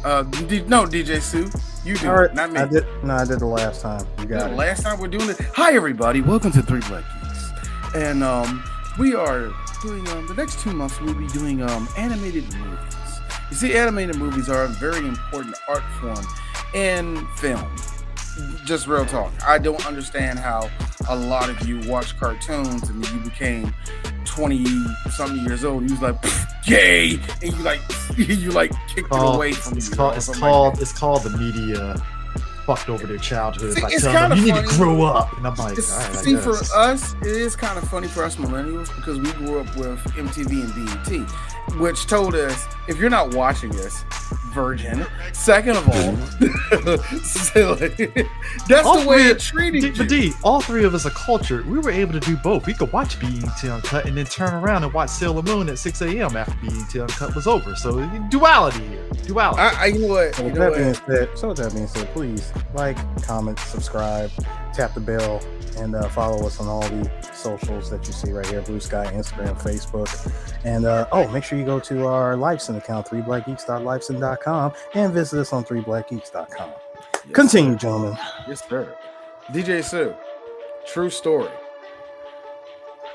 No, DJ Sue, you do it, not me. I did the last time. You got it. Last time we're doing it. Hi, everybody. Welcome to 3 Black Geeks. And we are doing, the next 2 months, we'll be doing animated movies. You see, animated movies are a very important art form in film. Just real talk. I don't understand how a lot of you watch cartoons and then you became 20-something years old. You was like, gay, and you kicked it away from it's you. It's called the media fucked over their childhood. See, by it's telling them, kinda you need to funny. grow up. And I'm like, all right, see, for us, it is kind of funny for us millennials because we grew up with MTV and BET, which told us, if you're not watching this, virgin. Second of all, that's the way it treated you. But D, all three of us are cultured. We were able to do both. We could watch BET Uncut and then turn around and watch Sailor Moon at 6 a.m. after BET Uncut was over. So duality here. Duality. You know what? So with that being said, please like, comment, subscribe, tap the bell, and follow us on all the socials that you see right here: Blue Sky, Instagram, Facebook, and make sure you go to our Livesyn account, 3blackgeeks.livesyn.com, and visit us on 3blackgeeks.com. Yes, continue, gentlemen. Yes, sir. DJ Sue, true story.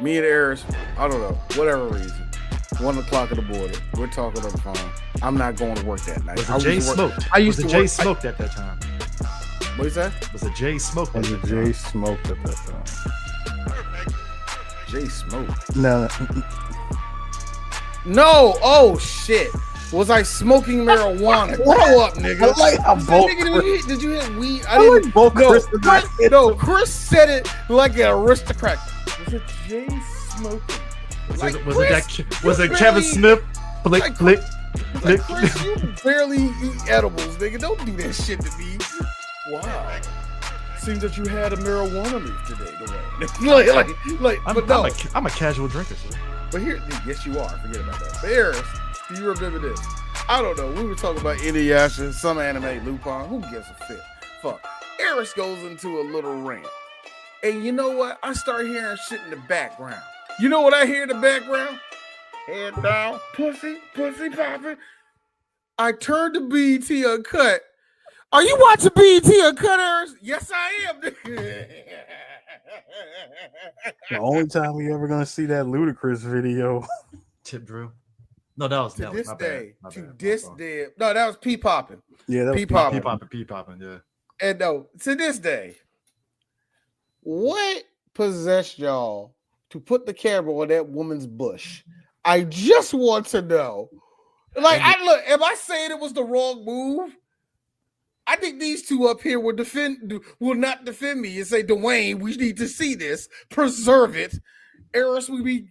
Me and Eris, I don't know, whatever reason, 1 o'clock in the morning, we're talking on the phone. I'm not going to work that night. Was it Jay smoked? Was it Jay smoked at that time? What is that? Was it Jay smoked? Was it Jay smoked at that time? Jay smoked? No. Oh shit! Was I smoking marijuana? Grow up, nigga. I like how both. Did you hit weed? I like both. Chris said it like an aristocrat. Was it Jay smoking? Was it Kevin Smith? Flick. Chris, you barely eat edibles, nigga. Don't do that shit to me. Wow. Seems that you had a marijuana leaf today, I'm a casual drinker, sir. But here, yes, you are. Forget about that. But Eris, do you remember this? I don't know. We were talking about Inuyasha, some anime, Lupin. Who gives a fit? Fuck. Eris goes into a little rant. And you know what? I start hearing shit in the background. You know what I hear in the background? Head down, pussy popping. I turned to BET Uncut. Are you watching BET Uncut, Eris? Yes, I am. The only time we ever gonna see that Ludacris video. Tip Drew. No, that was to this day. Day. No, that was P popping. Yeah, that was P popping. Yeah. And no, to this day, what possessed y'all to put the camera on that woman's bush? I just want to know. Like, am I saying it was the wrong move? I think these two up here will not defend me and say, Dwayne, we need to see this, preserve it. Eris will be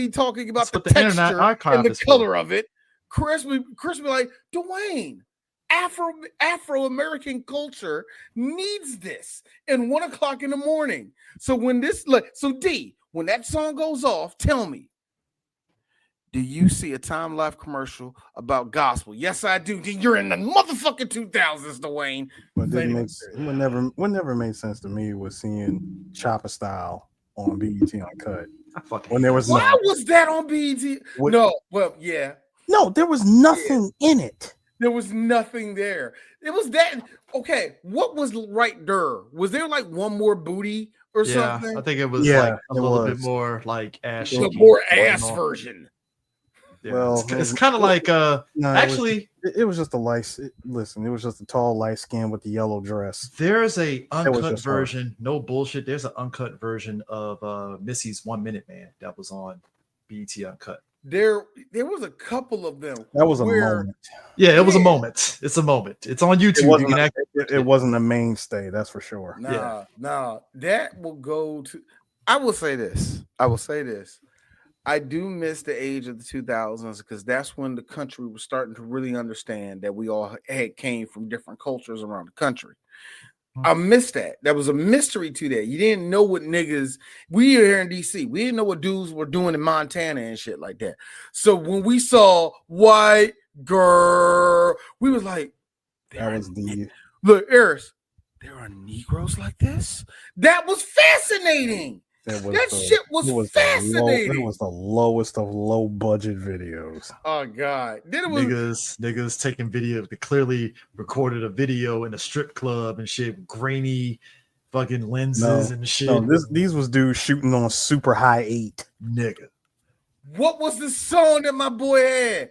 talking about the texture and the color of it. Chris will be like, Dwayne, Afro-American culture needs this in 1 o'clock in the morning. So when when that song goes off, tell me, do you see a Time Life commercial about gospel? Yes, I do. Then you're in the motherfucking 2000s, Dwayne. What never made sense to me was seeing Chopper Style on BET Uncut. When there was why was that on BET? Yeah. No, there was nothing in it. There was nothing there. It was that. Okay, what was right there? Was there like one more booty or something? I think it was a little bit more like ash. The more ass version. Yeah, well, it's kind of like actually it was just a light. Listen, it was just a tall light skin with the yellow dress. There's a uncut version, no bullshit. There's an uncut version of Missy's 1 Minute Man that was on BET Uncut. There was a couple of them. That was a moment. Yeah, it was a moment. It's a moment. It's on YouTube. It wasn't a mainstay, that's for sure. Nah. That will go to. I will say this. I do miss the age of the 2000s because that's when the country was starting to really understand that we all came from different cultures around the country. I missed that. There was a mystery to that. You didn't know what niggas, we were here in DC. We didn't know what dudes were doing in Montana and shit like that. So when we saw white girl, we was like, look, Eris, there are Negroes like this? That was fascinating. That shit was fascinating. It was the lowest of low budget videos. Oh god! Then it was niggas taking video. They clearly recorded a video in a strip club and shit, grainy fucking lenses and shit. No, these was dudes shooting on super high 8. Nigga. What was the song that my boy had?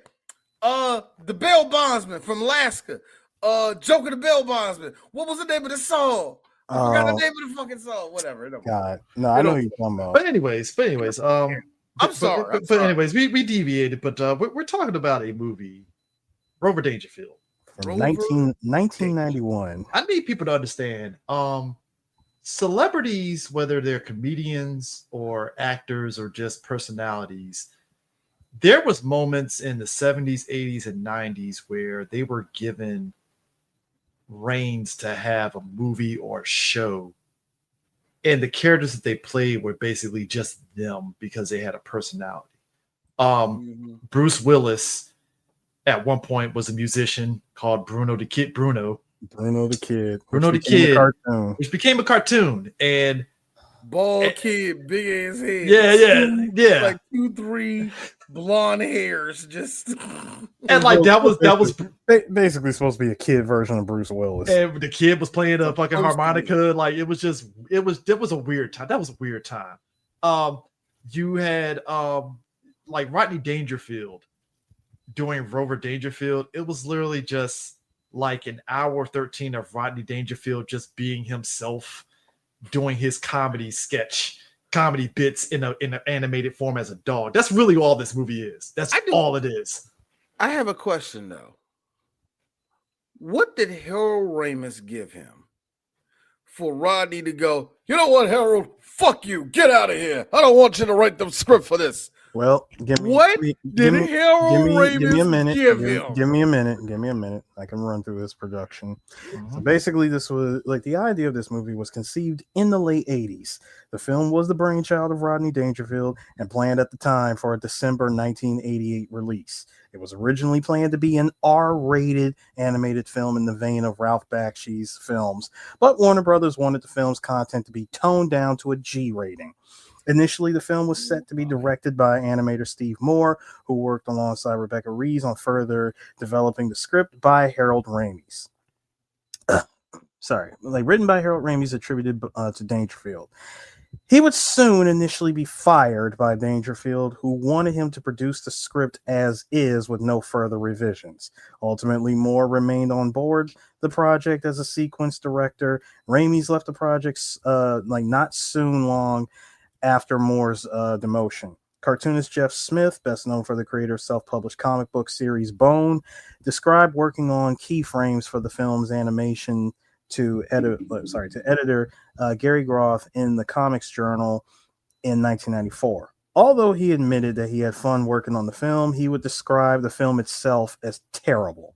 The Bell Bondsman from Alaska. Joker the Bell Bondsman. What was the name of the song? I forgot the name of the fucking song. Whatever. God, no, I know what you're talking about. But anyways, I'm sorry. Anyways, we deviated, but we're talking about a movie, Rover Dangerfield, from 1991. I need people to understand. Celebrities, whether they're comedians or actors or just personalities, there was moments in the 70s, 80s, and 90s where they were given reins to have a movie or a show, and the characters that they played were basically just them because they had a personality. Bruce Willis at one point was a musician called Bruno the Kid, which became a cartoon, and bald kid, big ass head. Yeah. Like 2-3 blonde hairs, just and like that was basically supposed to be a kid version of Bruce Willis. And the kid was playing a fucking harmonica. Like it was a weird time. That was a weird time. You had like Rodney Dangerfield doing Rover Dangerfield. It was literally just like an hour 13 of Rodney Dangerfield just being himself, doing his comedy bits in an animated form as a dog. That's really all this movie is. That's all it is. I have a question though. What did Harold Ramis give him for Rodney to go, you know what, Harold? Fuck you. Get out of here. I don't want you to write the script for this. Well, give me a minute. Give me a minute. I can run through this production. So basically, this was like the idea of this movie was conceived in the late 80s. The film was the brainchild of Rodney Dangerfield and planned at the time for a December 1988 release. It was originally planned to be an R-rated animated film in the vein of Ralph Bakshi's films, but Warner Brothers wanted the film's content to be toned down to a G rating. Initially, the film was set to be directed by animator Steve Moore, who worked alongside Rebecca Reeves on further developing the script by Harold Ramis. Written by Harold Ramis, attributed to Dangerfield. He would soon initially be fired by Dangerfield, who wanted him to produce the script as is with no further revisions. Ultimately, Moore remained on board the project as a sequence director. Ramis left the project not soon long after Moore's demotion. Cartoonist Jeff Smith, best known for the creator of self-published comic book series Bone, described working on keyframes for the film's animation to editor Gary Groth in the Comics Journal in 1994. Although he admitted that he had fun working on the film, he would describe the film itself as terrible.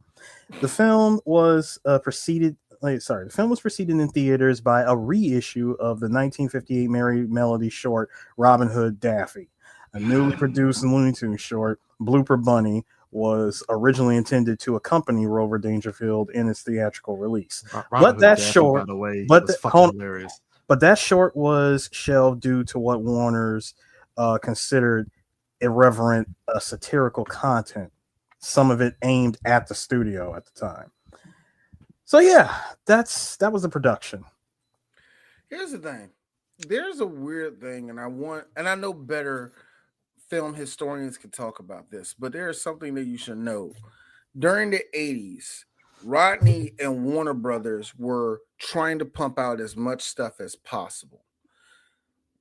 The film was preceded in theaters by a reissue of the 1958 Merry Melody short Robin Hood Daffy. A newly produced Looney Tunes short, Blooper Bunny, was originally intended to accompany Rover Dangerfield in its theatrical release. That short was shelved due to what Warner's considered irreverent satirical content, some of it aimed at the studio at the time. So yeah, that was the production. Here's the thing. There's a weird thing, and I know better film historians can talk about this, but there is something that you should know. During the 80s, Rodney and Warner Brothers were trying to pump out as much stuff as possible.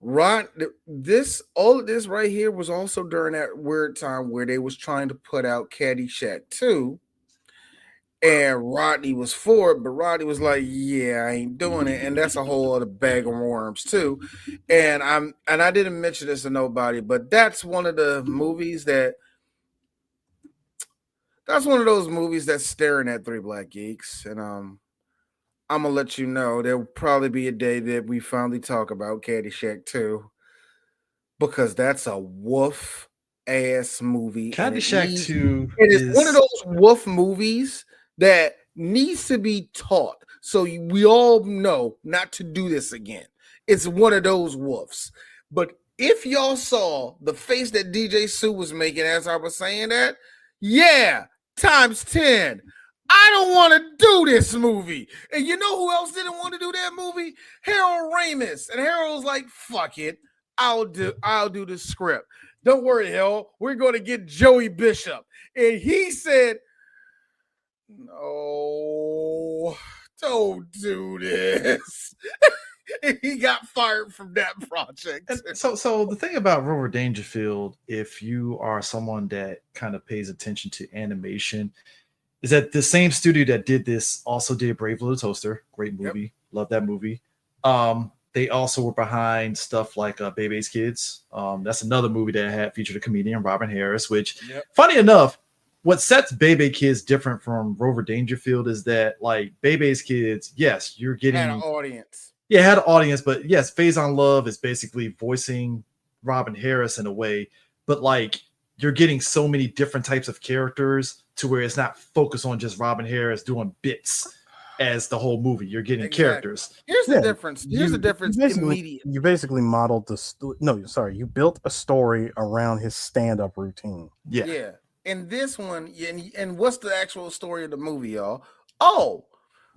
All of this right here was also during that weird time where they was trying to put out Caddyshack 2. And Rodney was for it, but Rodney was like, yeah, I ain't doing it. And that's a whole other bag of worms too. And I didn't mention this to nobody, but that's one of the movies that's one of those movies that's staring at Three Black Geeks. And I'm gonna let you know there'll probably be a day that we finally talk about Caddyshack 2, because that's a woof ass movie. Caddyshack 2 is one of those woof movies that needs to be taught, so we all know not to do this again. It's one of those woofs. But if y'all saw the face that DJ Sue was making as I was saying that, yeah, times 10. I don't want to do this movie. And you know who else didn't want to do that movie? Harold Ramis. And Harold's like, fuck it. I'll do the script. Don't worry, Harold. We're going to get Joey Bishop. And he said, no, don't do this. He got fired from that project. And so the thing about Rover Dangerfield, if you are someone that kind of pays attention to animation, is that the same studio that did this also did Brave Little Toaster. Great movie. Yep. Love that movie. They also were behind stuff like Bebe's Kids. That's another movie that had featured a comedian, Robin Harris, which, funny enough, what sets Bebe's Kids different from Rover Dangerfield is that, like, Bebe's Kids, yes, you're getting an audience. Yeah, it had an audience, but yes, Faison Love is basically voicing Robin Harris in a way, but like you're getting so many different types of characters to where it's not focused on just Robin Harris doing bits as the whole movie. You're getting characters. Here's the difference. Here's the difference. You basically modeled you built a story around his stand-up routine. Yeah. And this one, and what's the actual story of the movie, y'all? Oh,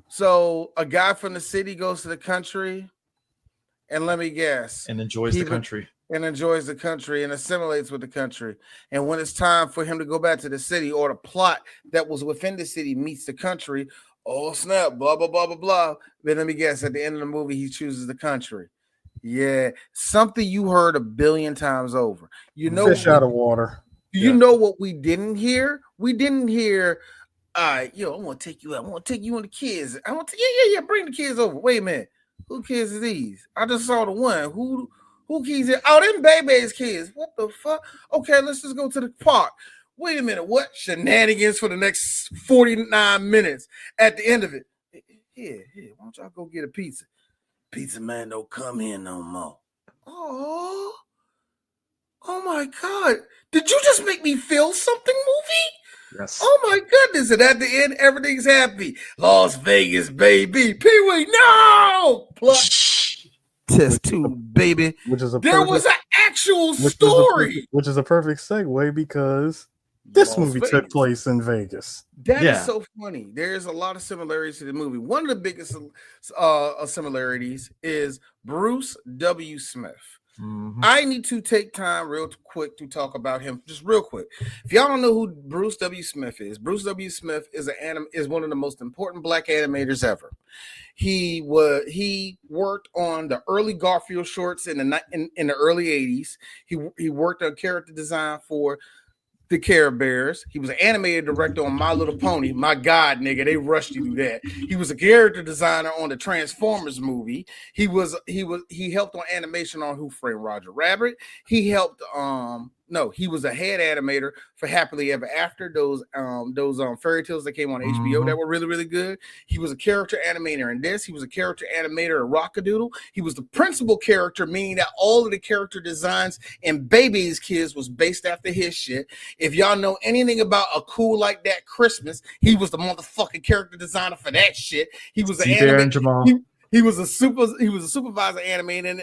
so a guy from the city goes to the country, and let me guess, and enjoys the country and assimilates with the country. And when it's time for him to go back to the city, or the plot that was within the city meets the country, oh snap, blah blah blah blah blah. Then let me guess, at the end of the movie, he chooses the country. Yeah, something you heard 1 billion times over. You know, fish out of water. You know what we didn't hear? We didn't hear. I want to take you out. I want to take you and the kids. I want to, bring the kids over. Wait a minute. Who kids are these? I just saw the one. Who kids are? Oh, them Bebe's kids. What the fuck? Okay, let's just go to the park. Wait a minute. What? Shenanigans for the next 49 minutes. At the end of it, here, why don't y'all go get a pizza? Pizza man don't come here no more. Oh my God. Did you just make me feel something, movie? Yes. Oh my goodness. And at the end, everything's happy. Las Vegas, baby. Pee-wee, no! Plus, test tube, baby. There was an actual story. Which is a perfect segue because this movie took place in Vegas. That is so funny. There's a lot of similarities to the movie. One of the biggest similarities is Bruce W. Smith. Mm-hmm. I need to take time real quick to talk about him, just real quick. If y'all don't know who Bruce W. Smith is, Bruce W. Smith is one of the most important black animators ever. He worked on the early Garfield shorts in the early 80s. He worked on character design for the Care Bears. He was an animated director on My Little Pony. My God, nigga, they rushed you through that. He was a character designer on the Transformers movie. He helped on animation on Who Framed Roger Rabbit. He helped he was a head animator for Happily Ever After, those fairy tales that came on HBO that were really, really good. He was a character animator in this. He was a character animator in Rockadoodle. He was the principal character, meaning that all of the character designs in Bebe's Kids was based after his shit. If y'all know anything about A Cool Like That Christmas, he was the motherfucking character designer for that shit. He was an animator. He was a supervisor animator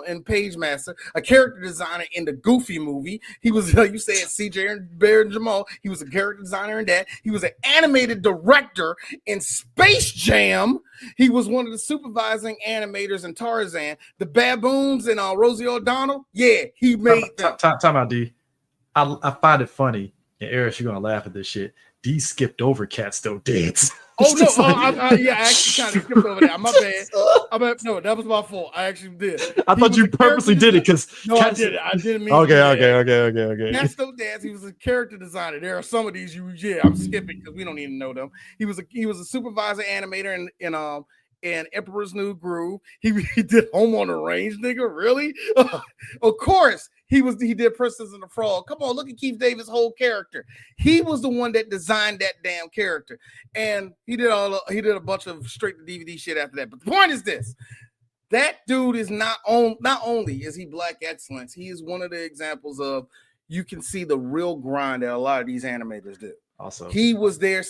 in Page Master, a character designer in the Goofy movie. He was you said CJ and Bear and Jamal. He was a character designer in that. He was an animated director in Space Jam. He was one of the supervising animators in Tarzan. The Baboons and Rosie O'Donnell. Yeah, he made them. Time out, D. I find it funny, and Eric, you're gonna laugh at this shit. D skipped over Cat Still Dance. Oh no! I actually kind of skipped over that. My bad. No, that was my fault. I actually did. I thought you purposely did it because I did. I didn't mean. Okay. Cat Still Dance. He was a character designer. There are some of these I'm skipping because we don't even know them. He was a supervisor animator in Emperor's New Groove. He did Home on the Range, nigga. Really? Of course. He did Princess and the Frog. Come on, look at Keith Davis' whole character. He was the one that designed that damn character. And he did a bunch of straight to DVD shit after that. But the point is this. That dude is not only is he black excellence, he is one of the examples of you can see the real grind that a lot of these animators do. Also, he was there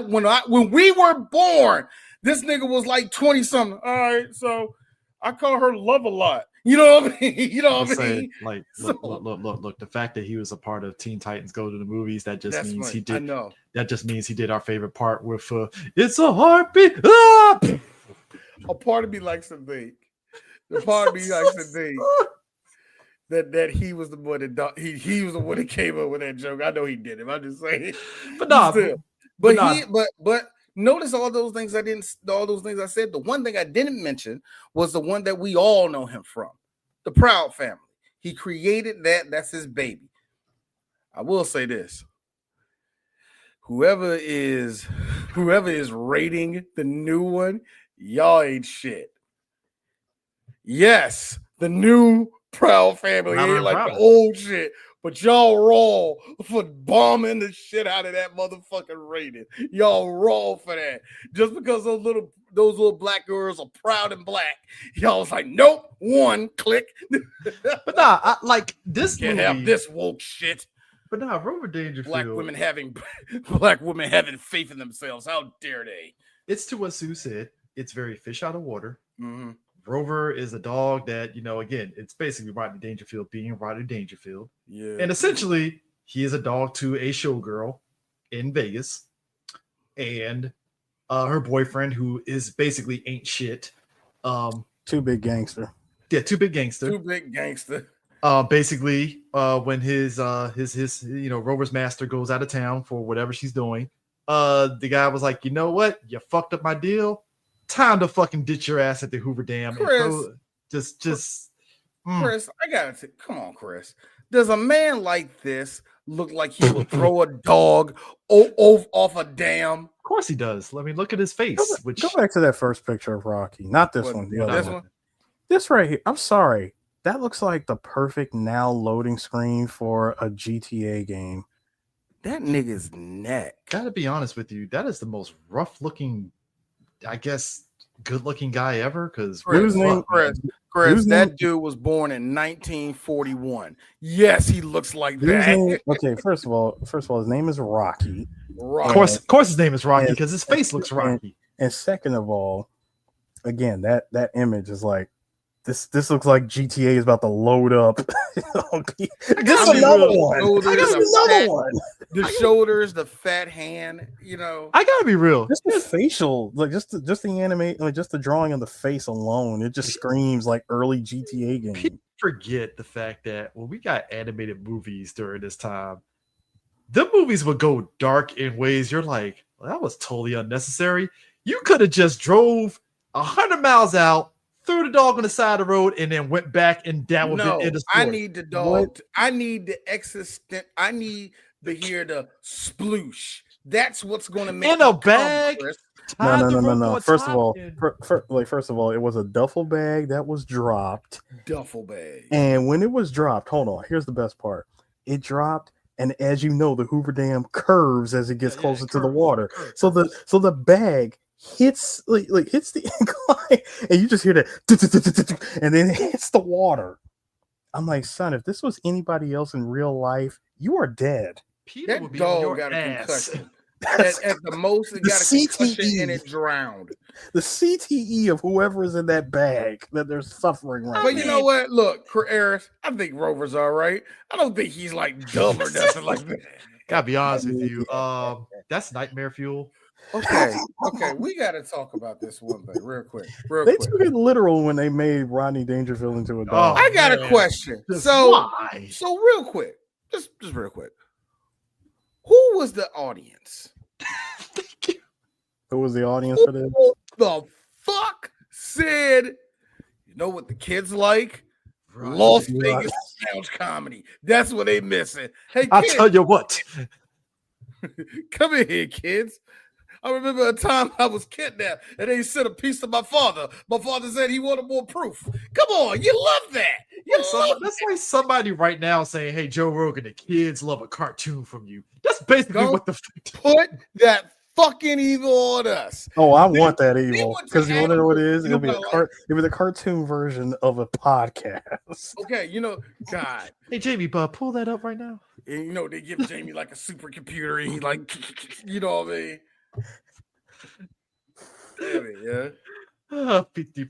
when we were born. This nigga was like 20 something. All right, so I call her Love a Lot. You know what I mean? You know I what I say, mean? like, So, look. The fact that he was a part of Teen Titans Go to the Movies, that just that's means funny. he I did. know. That just means he did our favorite part with "It's a Heartbeat." Ah! A part of me likes to think. The part of me likes to think that he was the one that he was the one that came up with that joke. I know he did it. I'm just saying. But nah, Still. but But notice all those things I said. The one thing I didn't mention was the one that we all know him from, the Proud Family. He created that. That's his baby. I will say this. Whoever is rating the new one, y'all ain't shit. Yes, the new Proud Family Louder ain't and like the prouder. old shit, but y'all raw for bombing the shit out of that motherfucking rating. Y'all raw for that. Just because those little black girls are proud and black, y'all was like, nope, one click. But nah, like this Can't movie. have this woke shit. But nah, Rover Dangerfield. Black women having faith in themselves. How dare they? It's to what Sue said. It's very fish out of water. Mm-hmm. Rover is a dog that, again, it's basically Rodney Dangerfield being Rodney Dangerfield. Yeah. And essentially, he is a dog to a showgirl in Vegas. And her boyfriend, who is basically ain't shit. Too big gangster. Yeah, too big gangster. Too big gangster. Basically, when his Rover's master goes out of town for whatever she's doing, the guy was like, you know what? You fucked up my deal. Time to fucking ditch your ass at the Hoover Dam. Chris, Chris, I gotta say, come on, Chris. Does a man like this look like he will throw a dog off a dam? Of course he does. Let me look at his face. Go back to that first picture of Rocky. Not this one. The other one. This right here. I'm sorry. That looks like the perfect now loading screen for a GTA game. That nigga's neck. Gotta be honest with you. That is the most rough looking, I guess, good looking guy ever. Because Chris, that dude was born in 1941. Yes, he looks like that. Okay, first of all, his name is Rocky. Of course, his name is Rocky because his face looks Rocky. And second of all, again, that image is like this looks like GTA is about to load up. This is another one. The shoulders, the fat hand, I gotta be real. Just the facial, like just the animate, like just the drawing of the face alone, it just screams like early GTA game. People forget the fact that when we got animated movies during this time, the movies would go dark in ways you're like, well, that was totally unnecessary. You could have just drove 100 miles out, threw the dog on the side of the road, and then went back, and that would be in the story. I need the dog. I need the existent. I need to hear the sploosh. That's what's going to make in a bag. No. First of all, it was a duffel bag that was dropped. Duffel bag. And when it was dropped, hold on. Here's the best part. It dropped, and as you know, the Hoover Dam curves as it gets closer to the water. So the bag hits hits the incline, and you just hear that, and then it hits the water. I'm like, son, if this was anybody else in real life, you are dead. Peter that would be dog on your got ass. a concussion. At the most, it got a concussion and it drowned. The CTE of whoever is in that bag that they're suffering right now. But you know what? Look, Harris, I think Rover's all right. I don't think he's like dumb or nothing like that. Gotta be honest with you. That's nightmare fuel. Okay, we got to talk about this one thing real quick. They took it literal when they made Rodney Dangerfield into a dog. I got a question. So real quick, just real quick. Who was the audience? Who was the audience for this? Who the fuck said, you know what the kids like? Las Vegas lounge comedy. That's what they missing. Hey, kids, I'll tell you what. Come in here, kids. I remember a time I was kidnapped and they sent a piece to my father. My father said he wanted more proof. Come on, you love that. That's like somebody right now saying, hey, Joe Rogan, the kids love a cartoon from you. That's basically what the put that fucking evil on us. Oh, I want that evil because you want to know what it is? It'll be the cartoon version of a podcast. Okay, God. Hey, Jamie, pull that up right now. And they give Jamie like a supercomputer and he like, you know what I mean? Damn it, yeah.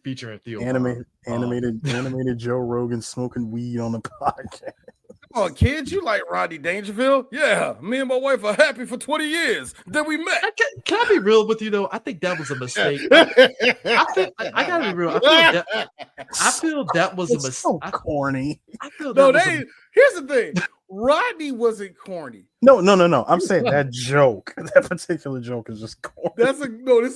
Featuring Theo. Animated Joe Rogan smoking weed on the podcast. Come on, kids, you like Rodney Dangerfield? Yeah, me and my wife are happy for 20 years. Then we met. Can I be real with you though? I think that was a mistake. I gotta be real. I feel that was a mistake. So corny. I feel No, that here's the thing. Rodney wasn't corny. No. I'm saying that joke, that particular joke is just corny. This is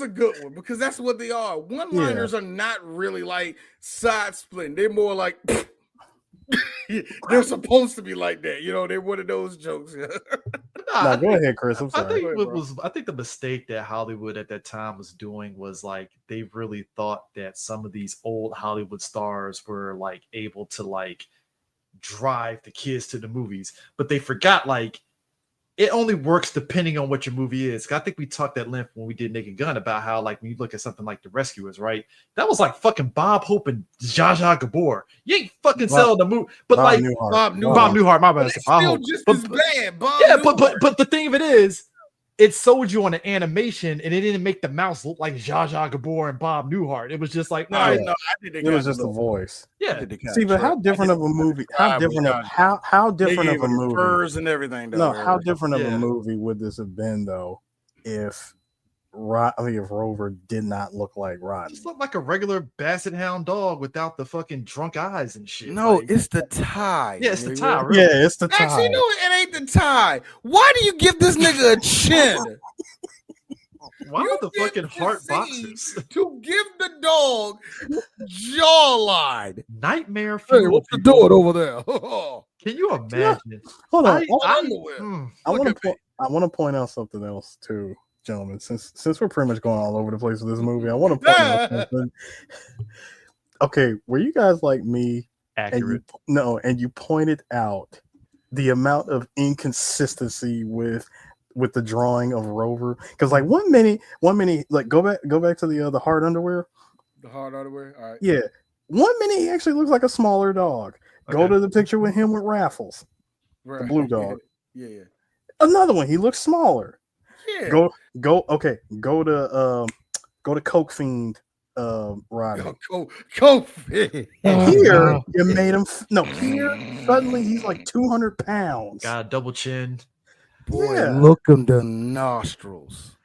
a good one because that's what they are. One-liners are not really like side splitting. They're more like they're supposed to be like that. You know, they're one of those jokes. No, go ahead, Chris. I'm sorry. I think the mistake that Hollywood at that time was doing was like they really thought that some of these old Hollywood stars were like able to like drive the kids to the movies, but they forgot like it only works depending on what your movie is. I think we talked at length when we did Naked Gun about how like when you look at something like The Rescuers, right? That was like fucking Bob Hope and Zsa Zsa Gabor. You ain't fucking selling the movie, but Bob like Newhart. Bob Newhart, my bad. It's still just as bad. Bob Newhart. But the thing of it is, it sold you on an animation, and it didn't make the mouse look like Zsa Zsa Gabor and Bob Newhart. It was just like, I think it was just the voice. Yeah. See, but how different of a movie? How different of a movie? Furs and everything. No, how different of a movie would this have been though if Rover did not look like Rodney? Just looked like a regular basset hound dog without the fucking drunk eyes and shit. No, like, it's the tie. Yeah, it's the tie. Really. Yeah, it's the tie. Actually, no, it ain't the tie. Why do you give this nigga a chin? Why are the fucking heart boxes? To give the dog jawline. Nightmare. Hey, what's the doing over there? Can you imagine? Hold on. I want to point out something else too, gentlemen. Since we're pretty much going all over the place with this movie, I want to point out something. Okay, were you guys like me? Accurate. And you pointed out the amount of inconsistency with the drawing of Rover, because like one minute, like go back to the hard underwear. The hard underwear. All right. Yeah. 1 minute he actually looks like a smaller dog. Okay. Go to the picture with him with Raffles, the blue dog. Yeah. Another one, he looks smaller. Yeah. Go to Coke Fiend, Rodney. Coke Fiend. Here you made him. Here suddenly he's like 200 pounds. Got a double chin. Boy, look at the nostrils.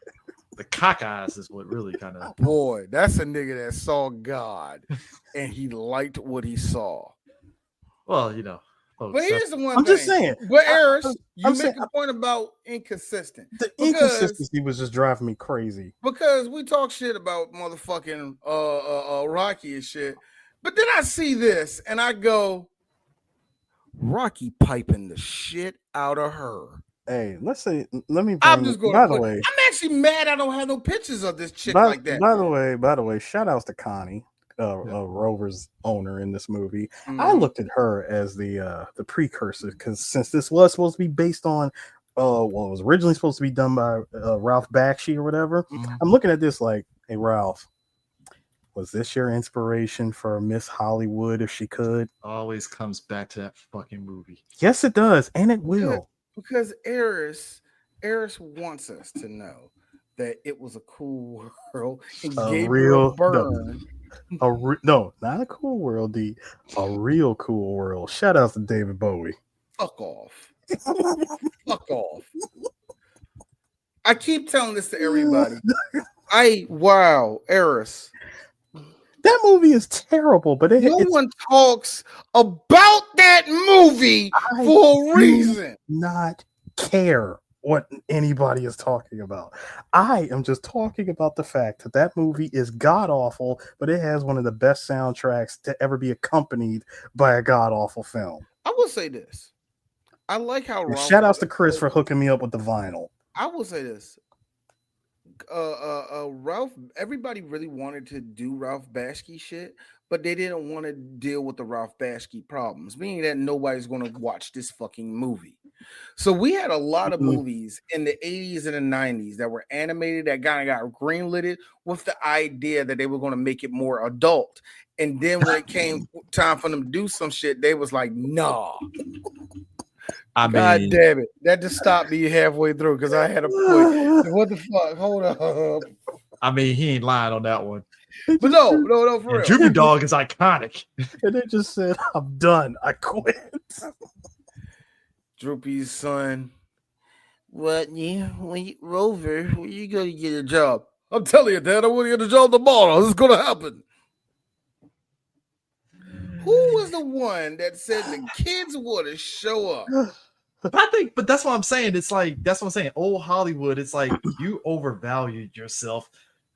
The cock eyes is what really kind of. Boy, that's a nigga that saw God and he liked what he saw. Well, you know. But here's the one I'm thing. just saying. But Eris, you make a point about inconsistent. The inconsistency was just driving me crazy. Because we talk shit about motherfucking Rocky and shit. But then I see this and I go, Rocky piping the shit out of her. Hey, let me. I'm just going. By the way, I'm actually mad. I don't have no pictures of this chick like that. By the way, shout outs to Connie, Rover's owner in this movie. Mm-hmm. I looked at her as the precursor because since this was supposed to be based on, it was originally supposed to be done by Ralph Bakshi or whatever. Mm-hmm. I'm looking at this like, hey Ralph, was this your inspiration for Miss Hollywood if she could? Always comes back to that fucking movie. Yes, it does, and it will. Because Eris wants us to know that it was a cool world and gave her a burn. No, not a cool world, a real cool world. Shout out to David Bowie. Fuck off. Fuck off. I keep telling this to everybody. Eris. That movie is terrible, but no one talks about that movie for a reason. Not care what anybody is talking about. I am just talking about the fact that movie is god awful, but it has one of the best soundtracks to ever be accompanied by a god awful film. I will say this. I like how shout outs to Chris for hooking me up with the vinyl. I will say this. Ralph, everybody really wanted to do Ralph Bakshi shit, but they didn't want to deal with the Ralph Bakshi problems, meaning that nobody's going to watch this fucking movie. So we had a lot of movies in the 80s and the 90s that were animated that kind of got greenlit with the idea that they were going to make it more adult. And then when it came time for them to do some shit, they was like, nah. God damn it. That just stopped me halfway through because I had a point. What the fuck? Hold up. I mean, he ain't lying on that one. But no, for And real. Droopy Dog is iconic. And they just said, I'm done. I quit. Droopy's son. Rodney, Rover, when you gonna get a job? I'm telling you, Dad, I want to get a job tomorrow. This is gonna happen. Who was the one that said the kids want to show up? But that's what I'm saying. It's like, that's what I'm saying. Old Hollywood, it's like you overvalued yourself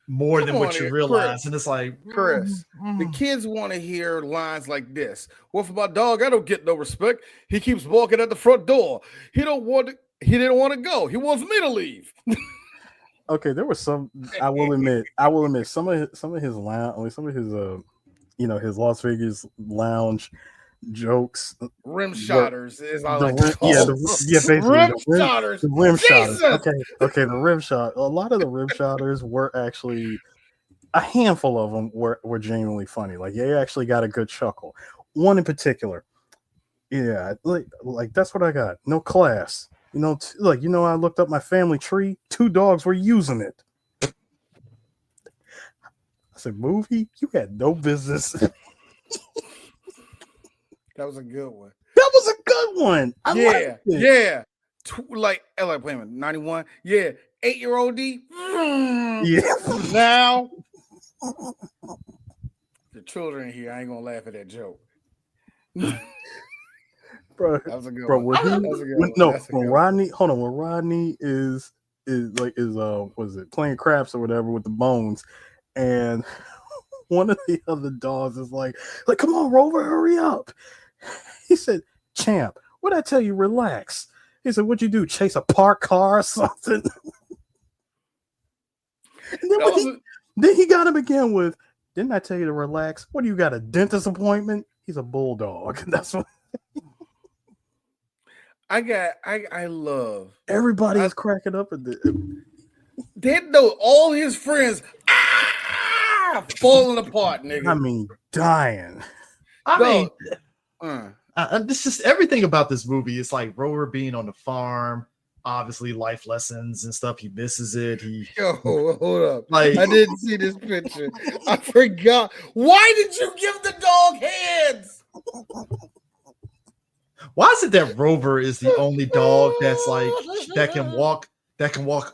more than what you realize. And it's like, Chris, the kids want to hear lines like this. Well, for my dog, I don't get no respect. He keeps walking at the front door. He didn't want to go. He wants me to leave. Okay, there was some. I will admit, some of his lounge, some of his his Las Vegas lounge jokes, rim shotters, as I like rim, to call basically rim shotters. The rim shotters. Jesus! Okay, the rim shot. A lot of the rim shotters were actually, a handful of them were genuinely funny. Like they actually got a good chuckle. One in particular, yeah, like that's what I got. No class. I looked up my family tree. 2 dogs were using it. I said, movie? You had no business. That was a good one. That was a good one. Yeah. Wait a minute, 91. Yeah, 8-year-old D. Yeah. Now, the children here, I ain't gonna laugh at that joke. Bro, that was a good bro, one. When Rodney is playing craps or whatever with the bones, and one of the other dogs is like, come on, Rover, hurry up. He said, champ, what'd I tell you? Relax. He said, what'd you do? Chase a parked car or something? Then he got him again with, didn't I tell you to relax? What do you got, a dentist appointment? He's a bulldog. That's what I love. Everybody is cracking up at this. They know all his friends falling apart, nigga. I mean, dying. This just everything about this movie. It's like Rover being on the farm, obviously life lessons and stuff. He misses it. Yo, hold up. I didn't see this picture. I forgot. Why did you give the dog hands? Why is it that Rover is the only dog that's like that can walk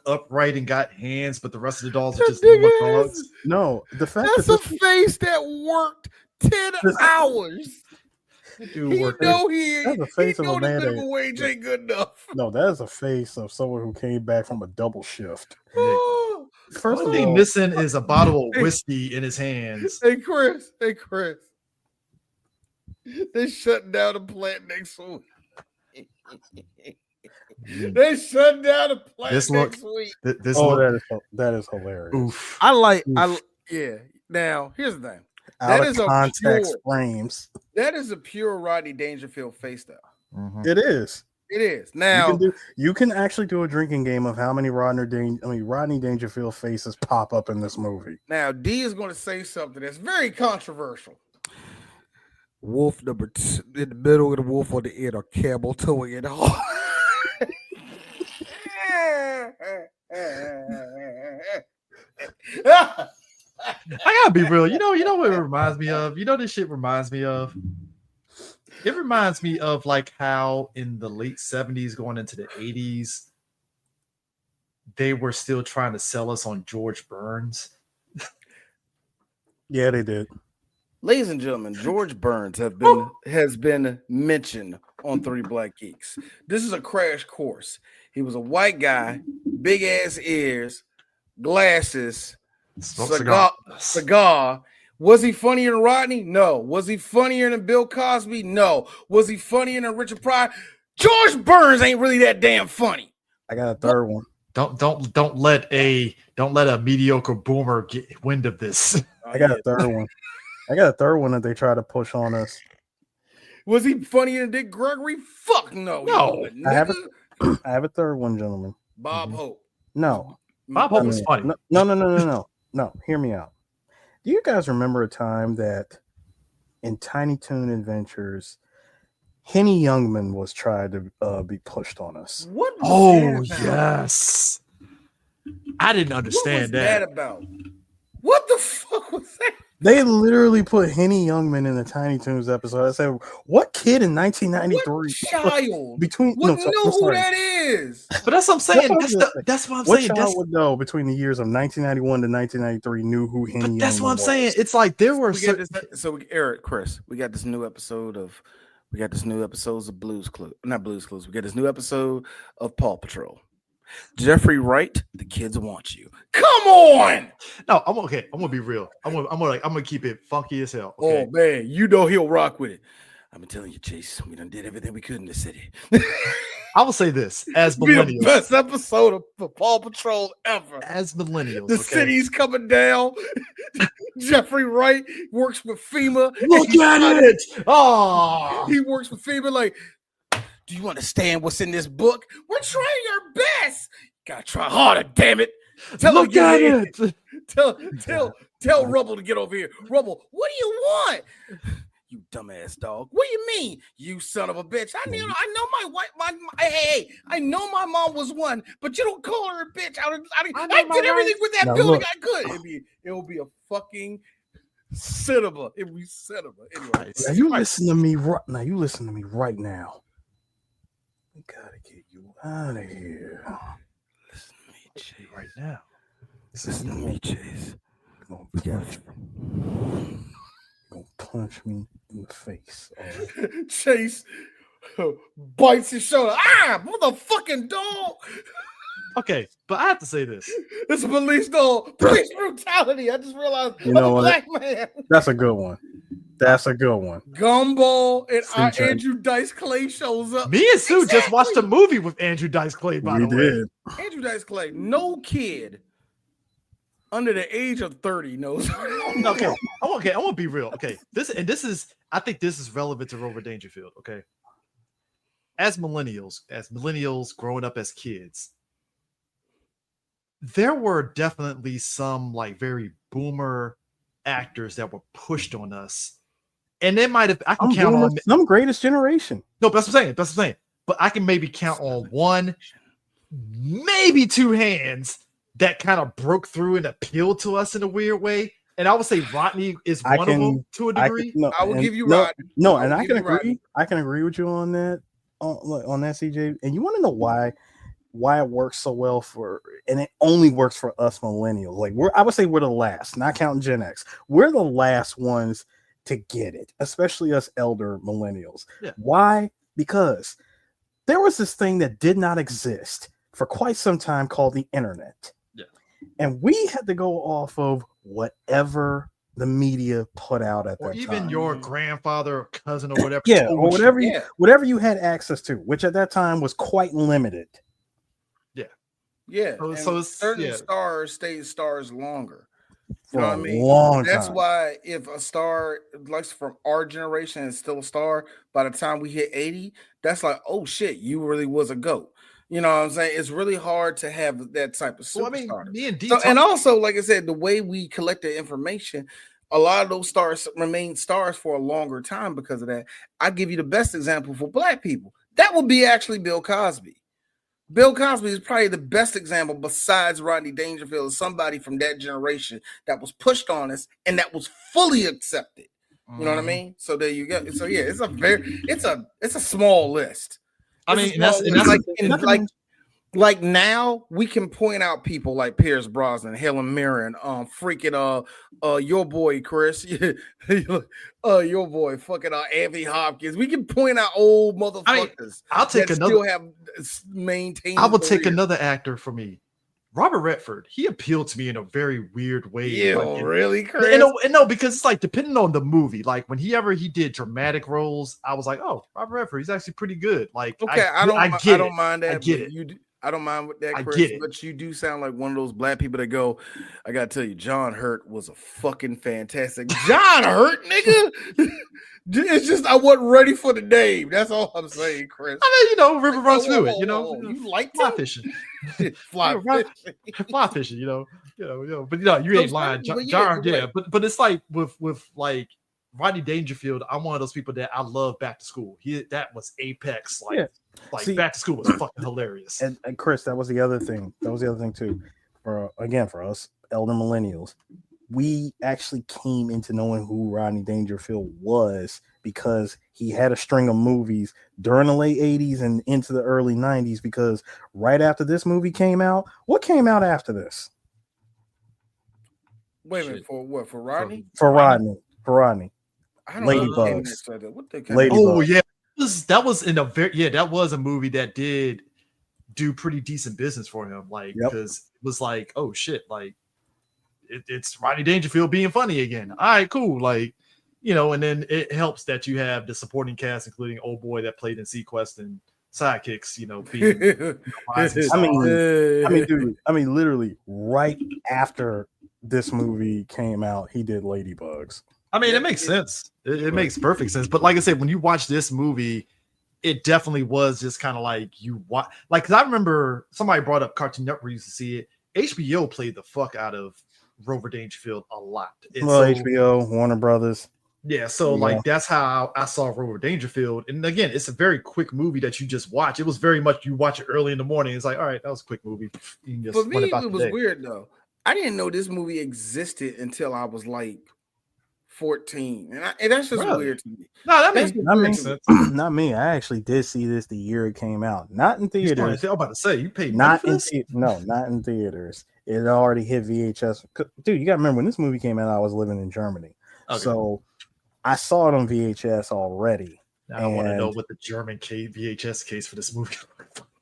upright and got hands, but the rest of the dogs are just normal dogs? No, the fact that's a face that worked 10 hours. That's the minimum wage ain't good enough. No, that is a face of someone who came back from a double shift. First thing missing is a bottle of whiskey in his hands. Hey Chris. They shut down the plant next week. They shut down the plant next week. That is hilarious. Oof. Yeah. Now here's the thing. Out of context frames. That is a pure Rodney Dangerfield face, though. Mm-hmm. It is. Now you can actually do a drinking game of how many Rodney Dangerfield faces pop up in this movie. Now D is going to say something that's very controversial. Wolf number 2 in the middle of the wolf on the end, or camel towing it hard. I gotta be real. You know what it reminds me of? This shit reminds me of? It reminds me of like how in the late 70s going into the 80s, they were still trying to sell us on George Burns. Yeah, they did. Ladies and gentlemen, George Burns has been mentioned on 3 Black Geeks. This is a crash course. He was a white guy, big ass ears, glasses, cigar. Was he funnier than Rodney? No. Was he funnier than Bill Cosby? No. Was he funnier than Richard Pryor? George Burns ain't really that damn funny. I got a third one. Don't let a mediocre boomer get wind of this. I got a third one. I got a third one that they try to push on us. Was he funnier than Dick Gregory? Fuck no. I have a third one, gentlemen. Bob Hope. No. Bob Hope was funny. No. Hear me out. Do you guys remember a time that in Tiny Toon Adventures, Henny Youngman was tried to be pushed on us? What was that about? Yes. I didn't understand what was that about? What the fuck was that? They literally put Henny Youngman in the Tiny Toons episode. I said, what kid in 1993? What child Between wouldn't no, know I'm who sorry. that is? But that's what I'm saying. That's That's what I'm What saying. child would know between the years of 1991 to 1993 knew who Henny Youngman That's what I'm was? saying. It's like there were Eric, Chris, we got this new episodes of Blues Clues. Not Blues Clues. We got this new episode of Paw Patrol. Jeffrey Wright, the kids want you. Come on. No, I'm okay. I'm gonna be real. I'm gonna keep it funky as hell. Okay? Oh man, you know he'll rock with it. I've been telling you, Chase, we done did everything we could in the city. I will say this as Be the millennials. best episode of Paw Patrol ever. As millennials, The city's coming down. Jeffrey Wright works with FEMA. Look at it. Oh, He works with FEMA like, do you understand what's in this book? We're trying our best. Gotta try harder, damn it. look at it. Tell Rubble to get over here. Rubble, what do you want? You dumbass dog. What do you mean? You son of a bitch. I know my wife. Hey, I know my mom was one, but you don't call her a bitch. I did everything with that building I could. It will be a fucking cinema. It will be cinema. Anyway, Now you listen to me right now. We gotta get you out of here. listen to me, Chase. Right now. Listen to me, Chase. Gonna punch me in the face. Right? Chase bites his shoulder. Motherfucking dog. Okay, but I have to say this. It's a police dog. Police brutality. I just realized I'm a black man. That's a good one. Gumball and Andrew Dice Clay shows up. Me and Sue just watched a movie with Andrew Dice Clay, by the way. Andrew Dice Clay, no kid under the age of 30 knows. Okay, I want to be real. Okay, I think this is relevant to Rover Dangerfield. Okay, as millennials growing up as kids, there were definitely some like very boomer actors that were pushed on us, and they might have. I can count on some Greatest Generation. No, but that's what I'm saying. But I can maybe count on one, maybe two hands that kind of broke through and appealed to us in a weird way. And I would say Rodney is one of them to a degree. I will give you Rodney. No, and I can agree. Rodney. I can agree with you on that. On that, CJ. And you want to know why it works so well and it only works for us millennials. Like I would say we're the last, not counting Gen X. We're the last ones to get it, especially us elder millennials. Yeah. Why? Because there was this thing that did not exist for quite some time called the internet. Yeah. And we had to go off of whatever the media put out at that time. Or even your grandfather or cousin or whatever. Yeah, or whatever you had access to, which at that time was quite limited. Yeah. So certain stars stay stars longer. You know what I mean? Long That's time. why if a star like from our generation is still a star, by the time we hit 80, that's like, oh shit, you really was a GOAT. You know what I'm saying? It's really hard to have that type of superstar. Well, me and D and also, like I said, the way we collect the information, a lot of those stars remain stars for a longer time because of that. I give you the best example for black people. That would be actually Bill Cosby. Bill Cosby is probably the best example besides Rodney Dangerfield, somebody from that generation that was pushed on us and that was fully accepted. You know what I mean? So there you go. So yeah, it's a small list. I mean, that's like now we can point out people like Pierce Brosnan, Helen Mirren, your boy Chris, your boy fucking Anthony Hopkins. We can point out old motherfuckers. I'll take another. Still have maintained. I will take another actor for me. Robert Redford. He appealed to me in a very weird way. Yeah, really, Chris? No, because it's like depending on the movie. Like whenever he did dramatic roles, I was like, oh, Robert Redford, he's actually pretty good. Like, okay, I don't mind that. I get it. I don't mind with that, Chris, but you do sound like one of those black people that go, I gotta tell you, John Hurt was a fucking fantastic. John Hurt, nigga. It's just I wasn't ready for the name. That's all I'm saying, Chris. I mean, river runs through it. You like fly fishing, fly fishing. But you ain't lying, John. Yeah, but it's like with like Rodney Dangerfield. I'm one of those people that I love Back to School. That was apex. See, Back to School was fucking hilarious. And Chris, that was the other thing. That was the other thing too. For us elder millennials, we actually came into knowing who Rodney Dangerfield was because he had a string of movies during the late 80s and into the early 90s. Because right after this movie came out, what came out after this? Wait a minute, for what? For Rodney? For Rodney. I don't know. Ladybugs. What the Oh yeah, that was in a that was a movie that did do pretty decent business for him. Like because it was like, oh shit, like it's Rodney Dangerfield being funny again. All right, cool. Like, you know, and then it helps that you have the supporting cast, including old boy that played in Sequest and Sidekicks, you know, being I mean, literally right after this movie came out, he did Ladybugs. I mean, it makes sense. It makes perfect sense. But like I said, when you watch this movie, it definitely was just kind of like you watch. Like, cause I remember somebody brought up Cartoon Network used to see it. HBO played the fuck out of Rover Dangerfield a lot. And well, so, HBO, Warner Brothers. Yeah, so like that's how I saw Rover Dangerfield. And again, it's a very quick movie that you just watch. It was very much you watch it early in the morning. It's like, all right, that was a quick movie. You can just For me, it was weird though. I didn't know this movie existed until I was like 14, and that's just weird to me. No, that makes sense. Not me. I actually did see this the year it came out, not in theaters. I'm about to say you paid not in not in theaters. It already hit VHS. Dude, you got to remember when this movie came out, I was living in Germany, so I saw it on VHS already. I don't want to know what the German VHS case for this movie.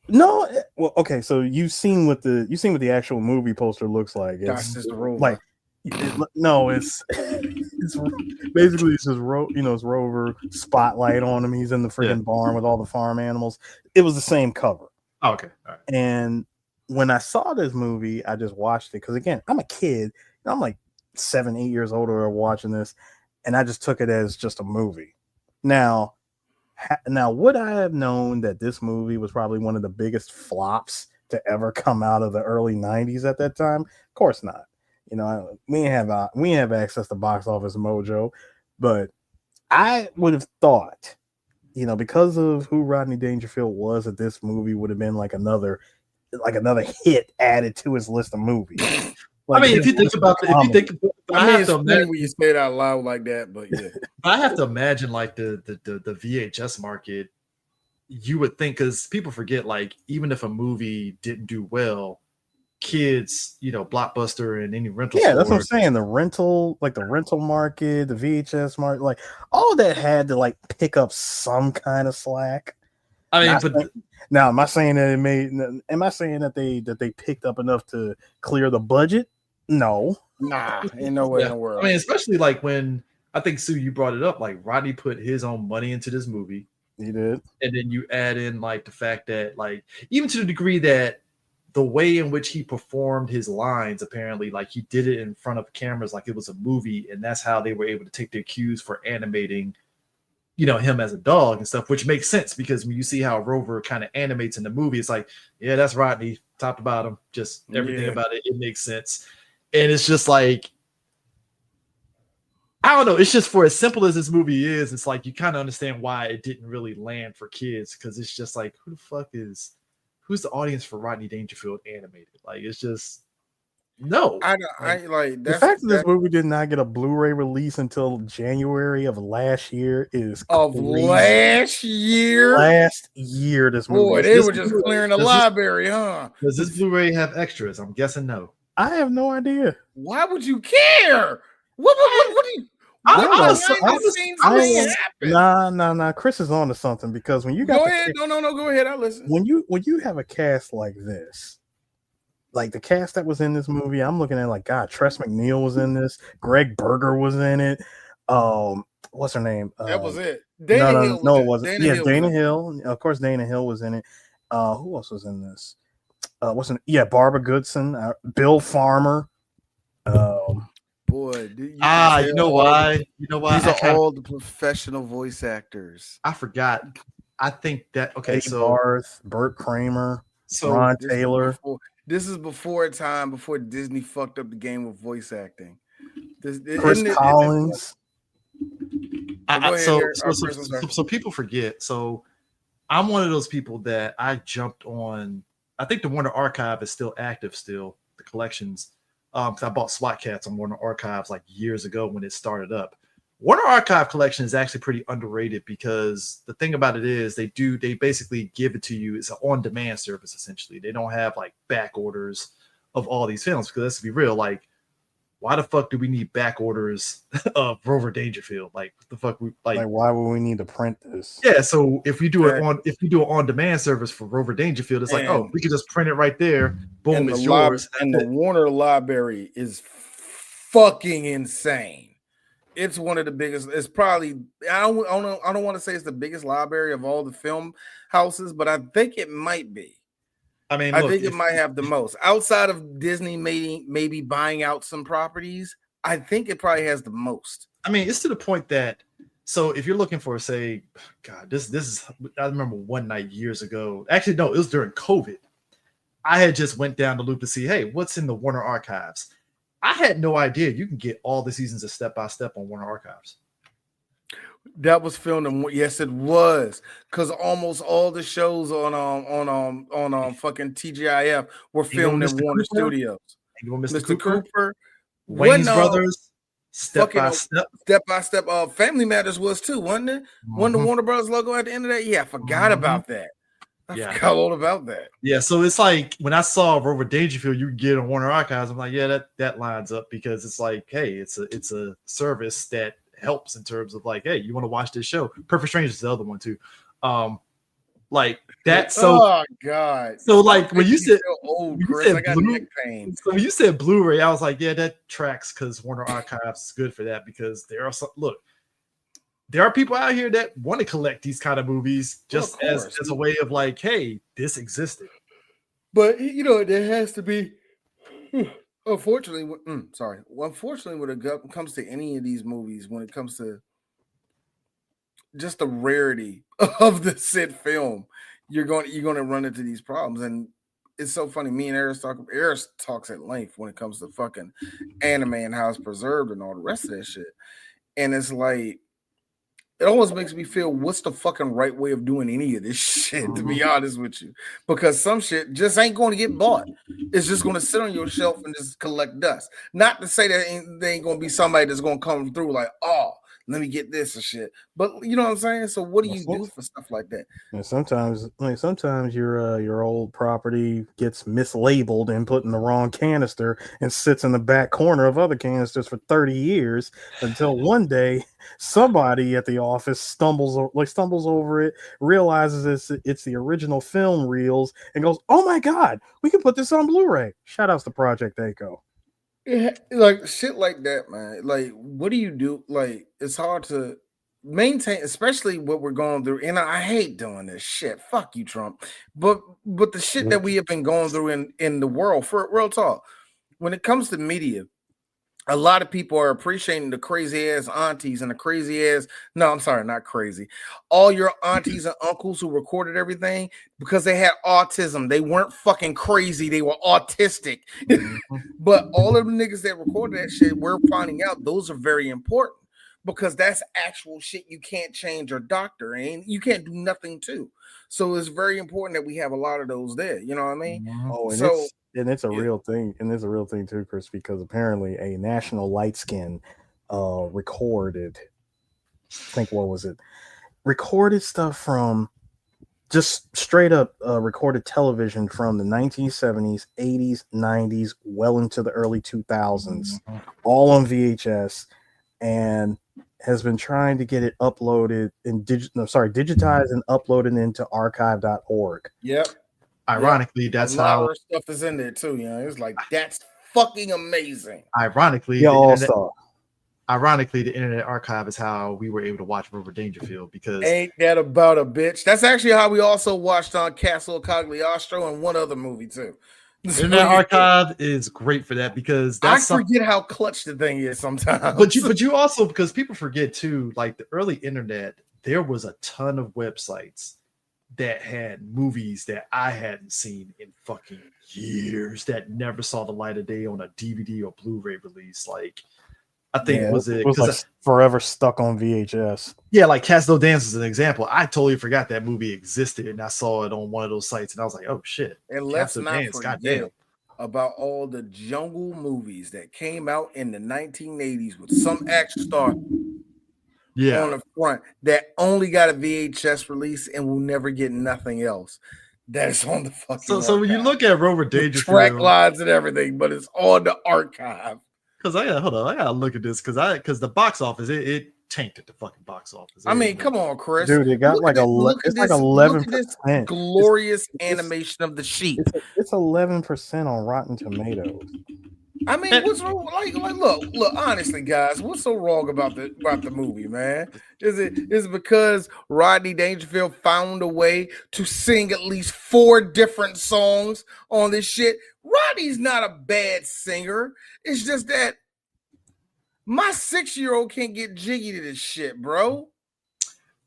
No, well, okay. So you've seen what the actual movie poster looks like. That's just the Rover. Like, it's basically it's just it's Rover spotlight on him. He's in the freaking barn with all the farm animals. It was the same cover. Oh, okay, all right. And when I saw this movie, I just watched it because again, I'm a kid. I'm like 7, 8 years older watching this, and I just took it as just a movie. Now, would I have known that this movie was probably one of the biggest flops to ever come out of the early 90s at that time? Of course not. You know, we have access to Box Office Mojo, but I would have thought, you know, because of who Rodney Dangerfield was, that this movie would have been like another hit added to his list of movies. Like, I mean, if you think about it, it's funny when you say it out loud like that, but yeah. I have to imagine like the VHS market, you would think, because people forget, like, even if a movie didn't do well, kids, you know, Blockbuster and any rental store, that's what I'm saying. The rental market, the VHS market, like all that had to like pick up some kind of slack. I mean, now am I saying that they picked up enough to clear the budget? No. Nah, ain't no way in the world. I mean, especially like when I think Sue, you brought it up, like Rodney put his own money into this movie. He did. And then you add in like the fact that, like, even to the degree that the way in which he performed his lines, apparently, like he did it in front of cameras like it was a movie, and that's how they were able to take their cues for animating, you know, him as a dog and stuff, which makes sense because when you see how Rover kind of animates in the movie, it's like, yeah, that's Rodney, top to bottom, just everything about it makes sense. And it's just like, I don't know, it's just, for as simple as this movie is, it's like you kind of understand why it didn't really land for kids, because it's just like, who's the audience for Rodney Dangerfield animated? Like, it's just no. The fact that this movie did not get a Blu-ray release until January of last year is crazy. Last year, this movie. Boy, they were just clearing the library, huh? Does this Blu-ray have extras? I'm guessing no. I have no idea. Why would you care? What do you? Nah. Chris is on to something, because when you got go ahead, go ahead. I listen. When you have a cast like this, like the cast that was in this movie, I'm looking at like, God, Tress MacNeille was in this. Greg Berger was in it. What's her name? That was it. Dana Hill. No, it wasn't. Dana Hill. Of course, Dana Hill was in it. Who else was in this? Barbara Goodson, Bill Farmer. Boy, you know why? These are all the professional voice actors. I forgot. I think that Barth, Burt Kramer, Ron Taylor. This is before Disney fucked up the game of voice acting. Chris Collins. So people forget. So I'm one of those people that I jumped on. I think the Warner Archive is still active, the collections. Because I bought SWAT Cats on Warner Archives like years ago when it started up. Warner Archive collection is actually pretty underrated because the thing about it is they basically give it to you. It's an on-demand service essentially. They don't have like back orders of all these films because let's be real, like why the fuck do we need back orders of Rover Dangerfield? Like what the fuck like why would we need to print this? Yeah, so if we do an on-demand service for Rover Dangerfield, it's like, oh, we can just print it right there. Boom, it's yours. And the Warner library is fucking insane. It's one of the biggest. It's probably I don't want to say it's the biggest library of all the film houses, but I think it might be. I mean, I think it might have the most outside of Disney, maybe buying out some properties. I think it probably has the most. I mean, it's to the point that so if you're looking for, say, God, this is. I remember one night years ago. Actually, no, it was during COVID. I had just went down the loop to see, hey, what's in the Warner Archives. I had no idea you can get all the seasons of Step by Step on Warner Archives. That was filmed in, yes, it was, because almost all the shows on fucking TGIF were filmed in Warner Studios. Mr. Cooper, Wayne's Brothers, Step by Step. Family Matters was too, wasn't it? Wasn't the Warner Brothers logo at the end of that? Yeah, I forgot about that. I forgot all about that. Yeah, so it's like when I saw Rover Dangerfield, you get on Warner Archives. I'm like, yeah, that lines up because it's like, hey, it's a service that helps in terms of like, hey, you want to watch this show? Perfect Strangers is the other one too. Like that. So oh god. So like when you said old, Chris, I got neck pain. So when you said Blu-ray, I was like, yeah, that tracks because Warner Archives is good for that because there are some there are people out here that want to collect these kind of movies just as a way of like, hey, this existed. But there has to be. Unfortunately, when it comes to any of these movies, when it comes to just the rarity of the said film, you're going to run into these problems. And it's so funny. Me and Eris talks at length when it comes to fucking anime and how it's preserved and all the rest of that shit. And it's like, it almost makes me feel, what's the fucking right way of doing any of this shit, to be honest with you? Because some shit just ain't going to get bought. It's just going to sit on your shelf and just collect dust. Not to say that there ain't going to be somebody that's going to come through like, oh, let me get this and shit. But you know what I'm saying? So what do you do for stuff like that? And sometimes your old property gets mislabeled and put in the wrong canister and sits in the back corner of other canisters for 30 years until one day somebody at the office stumbles over it, realizes it's the original film reels, and goes, "Oh my god, we can put this on Blu-ray." Shout outs to Project Echo. Like shit like that, man. Like, what do you do? Like, it's hard to maintain, especially what we're going through. And I hate doing this shit. Fuck you, Trump. But the shit that we have been going through in the world, for real talk, when it comes to media, a lot of people are appreciating the crazy ass aunties and the crazy ass. No, I'm sorry, not crazy. All your aunties and uncles who recorded everything because they had autism. They weren't fucking crazy. They were autistic. But all of the niggas that recorded that shit, we're finding out those are very important because that's actual shit you can't change or doctor and you can't do nothing to. So it's very important that we have a lot of those there. You know what I mean? Oh, and it's a real thing, and it's a real thing too, Chris, because apparently a national light skin recorded, recorded stuff from just straight up recorded television from the 1970s, 80s, 90s, well into the early 2000s, all on VHS, and has been trying to get it uploaded and digitized and uploaded into archive.org. Yep. Ironically, that's how stuff is in there too. You know, it's like that's fucking amazing. Ironically, the Internet Archive is how we were able to watch Rover Dangerfield because ain't that about a bitch? That's actually how we also watched on Castle Cagliostro and one other movie too. Internet Archive is great for that because I forget how clutch the thing is sometimes. But you also, because people forget too, like the early internet, there was a ton of websites that had movies that I hadn't seen in fucking years that never saw the light of day on a DVD or Blu-ray release. Like, I think it was like forever stuck on VHS. Yeah, like Castle Dance is an example. I totally forgot that movie existed, and I saw it on one of those sites, and I was like, "Oh shit!" And let's not forget. about all the jungle movies that came out in the 1980s with some action star on the front that only got a VHS release and will never get nothing else. That's on the fucking So when you look at Rover Dangerfield, track lines and everything, but it's on the archive. Because I gotta look at this because the box office it tanked the fucking box office. I mean, come on, Chris. Dude, it got like 11%. Glorious animation of the sheep. It's 11% on Rotten Tomatoes. I mean, what's wrong? Like, look. Honestly, guys, what's so wrong about the movie, man? Is it because Rodney Dangerfield found a way to sing at least 4 different songs on this shit? Rodney's not a bad singer. It's just that my 6-year-old can't get jiggy to this shit, bro.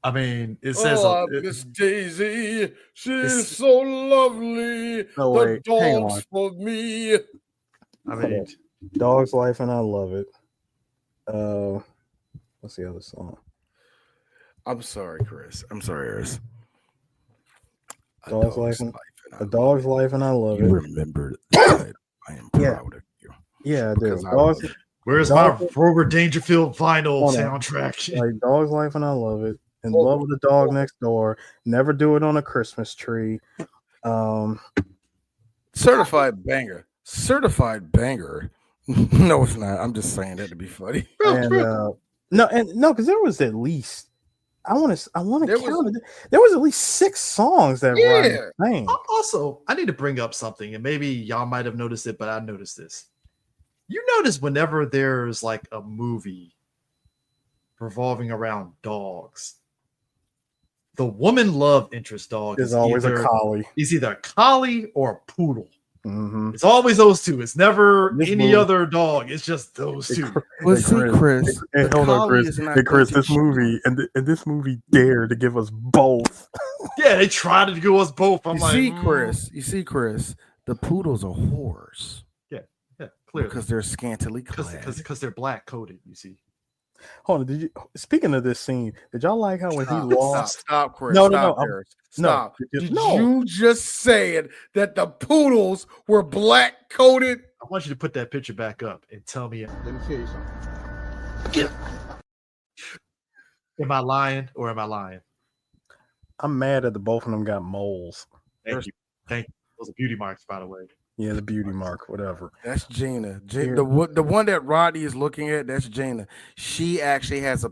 I mean, it says Miss Daisy, she's so lovely. The dog's for me. I mean, Dog's Life and I Love It. What's the other song? I'm sorry, Chris. I'm sorry, Eris. Dog's Life and I Love It. You remember that I am proud of you. Yeah, I do. Where's my Rover Dangerfield vinyl soundtrack? Like Dog's Life and I Love It. In Love with the Dog Next Door. Never Do It on a Christmas Tree. Certified banger. No, it's not. I'm just saying that to be funny. And because there was at least I want to count it. There was at least 6 songs that Rodney sang. Also, I need to bring up something, and maybe y'all might have noticed it, but I noticed this. You notice whenever there's like a movie revolving around dogs, the woman love interest dog is always a collie. He's either a collie or a poodle. Mm-hmm. It's always those two. It's never any other dog. It's just those two. Chris. Hold on, Chris. Chris, this movie and this movie dared to give us both. Yeah, they tried to give us both. You see, Chris. The poodles are whores. Yeah, clearly because they're scantily clad. Because they're black coated. You see. Hold on, speaking of this scene, did y'all like how when he lost? Stop, Chris. No. Stop. Did you just say that the poodles were black coated? I want you to put that picture back up and tell me. Let me tell you something. Am I lying or am I lying? I'm mad at the both of them got moles. Thank you. Those are beauty marks, by the way. Yeah, the beauty mark, whatever. That's Gina. The one that Rodney is looking at, that's Gina. She actually has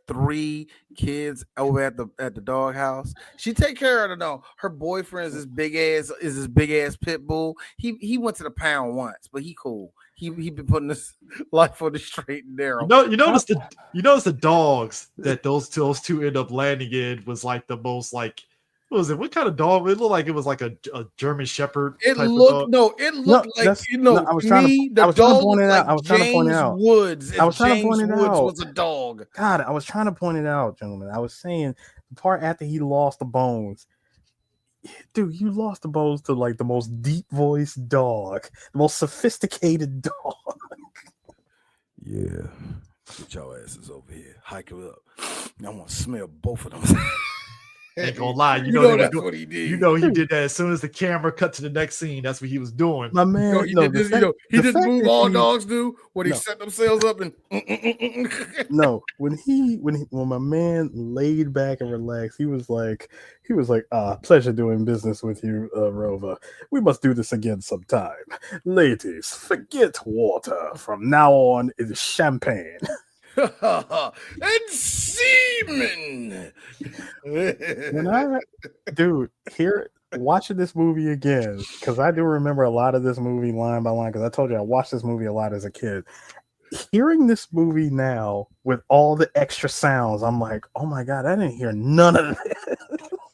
3 kids over at the doghouse. She take care of the dog. Her boyfriend is this big ass pit bull. He went to the pound once, but he cool. He been putting this life on the straight and narrow. You notice the dogs that those two end up landing in was like the most like. What was it? What kind of dog? It looked like it was like a German Shepherd. It looked like I was trying to point it out. Was a dog. God, I was trying to point it out, gentlemen. I was saying the part after he lost the bones. Dude, you lost the bones to like the most deep voiced dog, the most sophisticated dog. Yeah. Get your asses over here. Hike it up. I want to smell both of them. Ain't gonna lie, you know that's what he did. You know he did that as soon as the camera cut to the next scene. That's what he was doing. My man, he didn't move all dogs do when they set themselves up and. No, when my man laid back and relaxed, he was like, pleasure doing business with you, Rover. We must do this again sometime. Ladies, forget water. From now on, it is champagne. And semen. Watching this movie again, because I do remember a lot of this movie line by line, because I told you I watched this movie a lot as a kid. Hearing this movie now with all the extra sounds, I'm like, oh my God, I didn't hear none of it.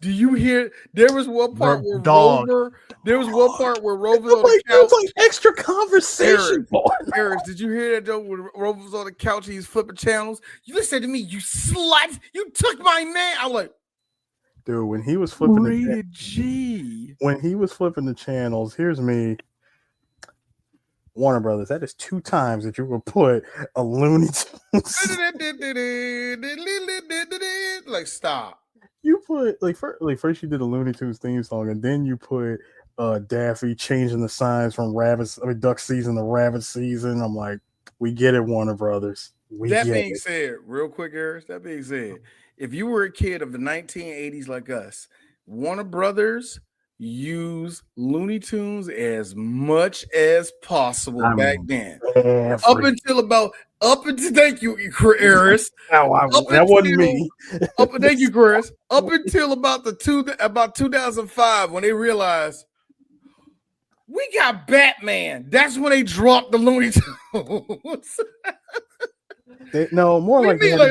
Do you hear? There was one part where Rover. There was one part where Rover's on the couch. It was like extra conversation. Eris, did you hear that joke when Rover was on the couch? He's flipping channels. You listen to me, you slut! You took my man. I'm like, dude, when he was flipping when he was flipping the channels, here's me. Warner Brothers, that is 2 times that you will put a Looney Tunes. Like, stop. You put first you did a Looney Tunes theme song, and then you put Daffy changing the signs from duck season to rabbit season. I'm like, we get it, Warner Brothers. That being said, real quick, Harris, that being said, if you were a kid of the 1980s like us, Warner Brothers used Looney Tunes as much as possible back then. Up until thank you, Harris. That wasn't me. Thank you, Chris. Up until about 2005, when they realized we got Batman. That's when they dropped the Looney Tunes. More like they had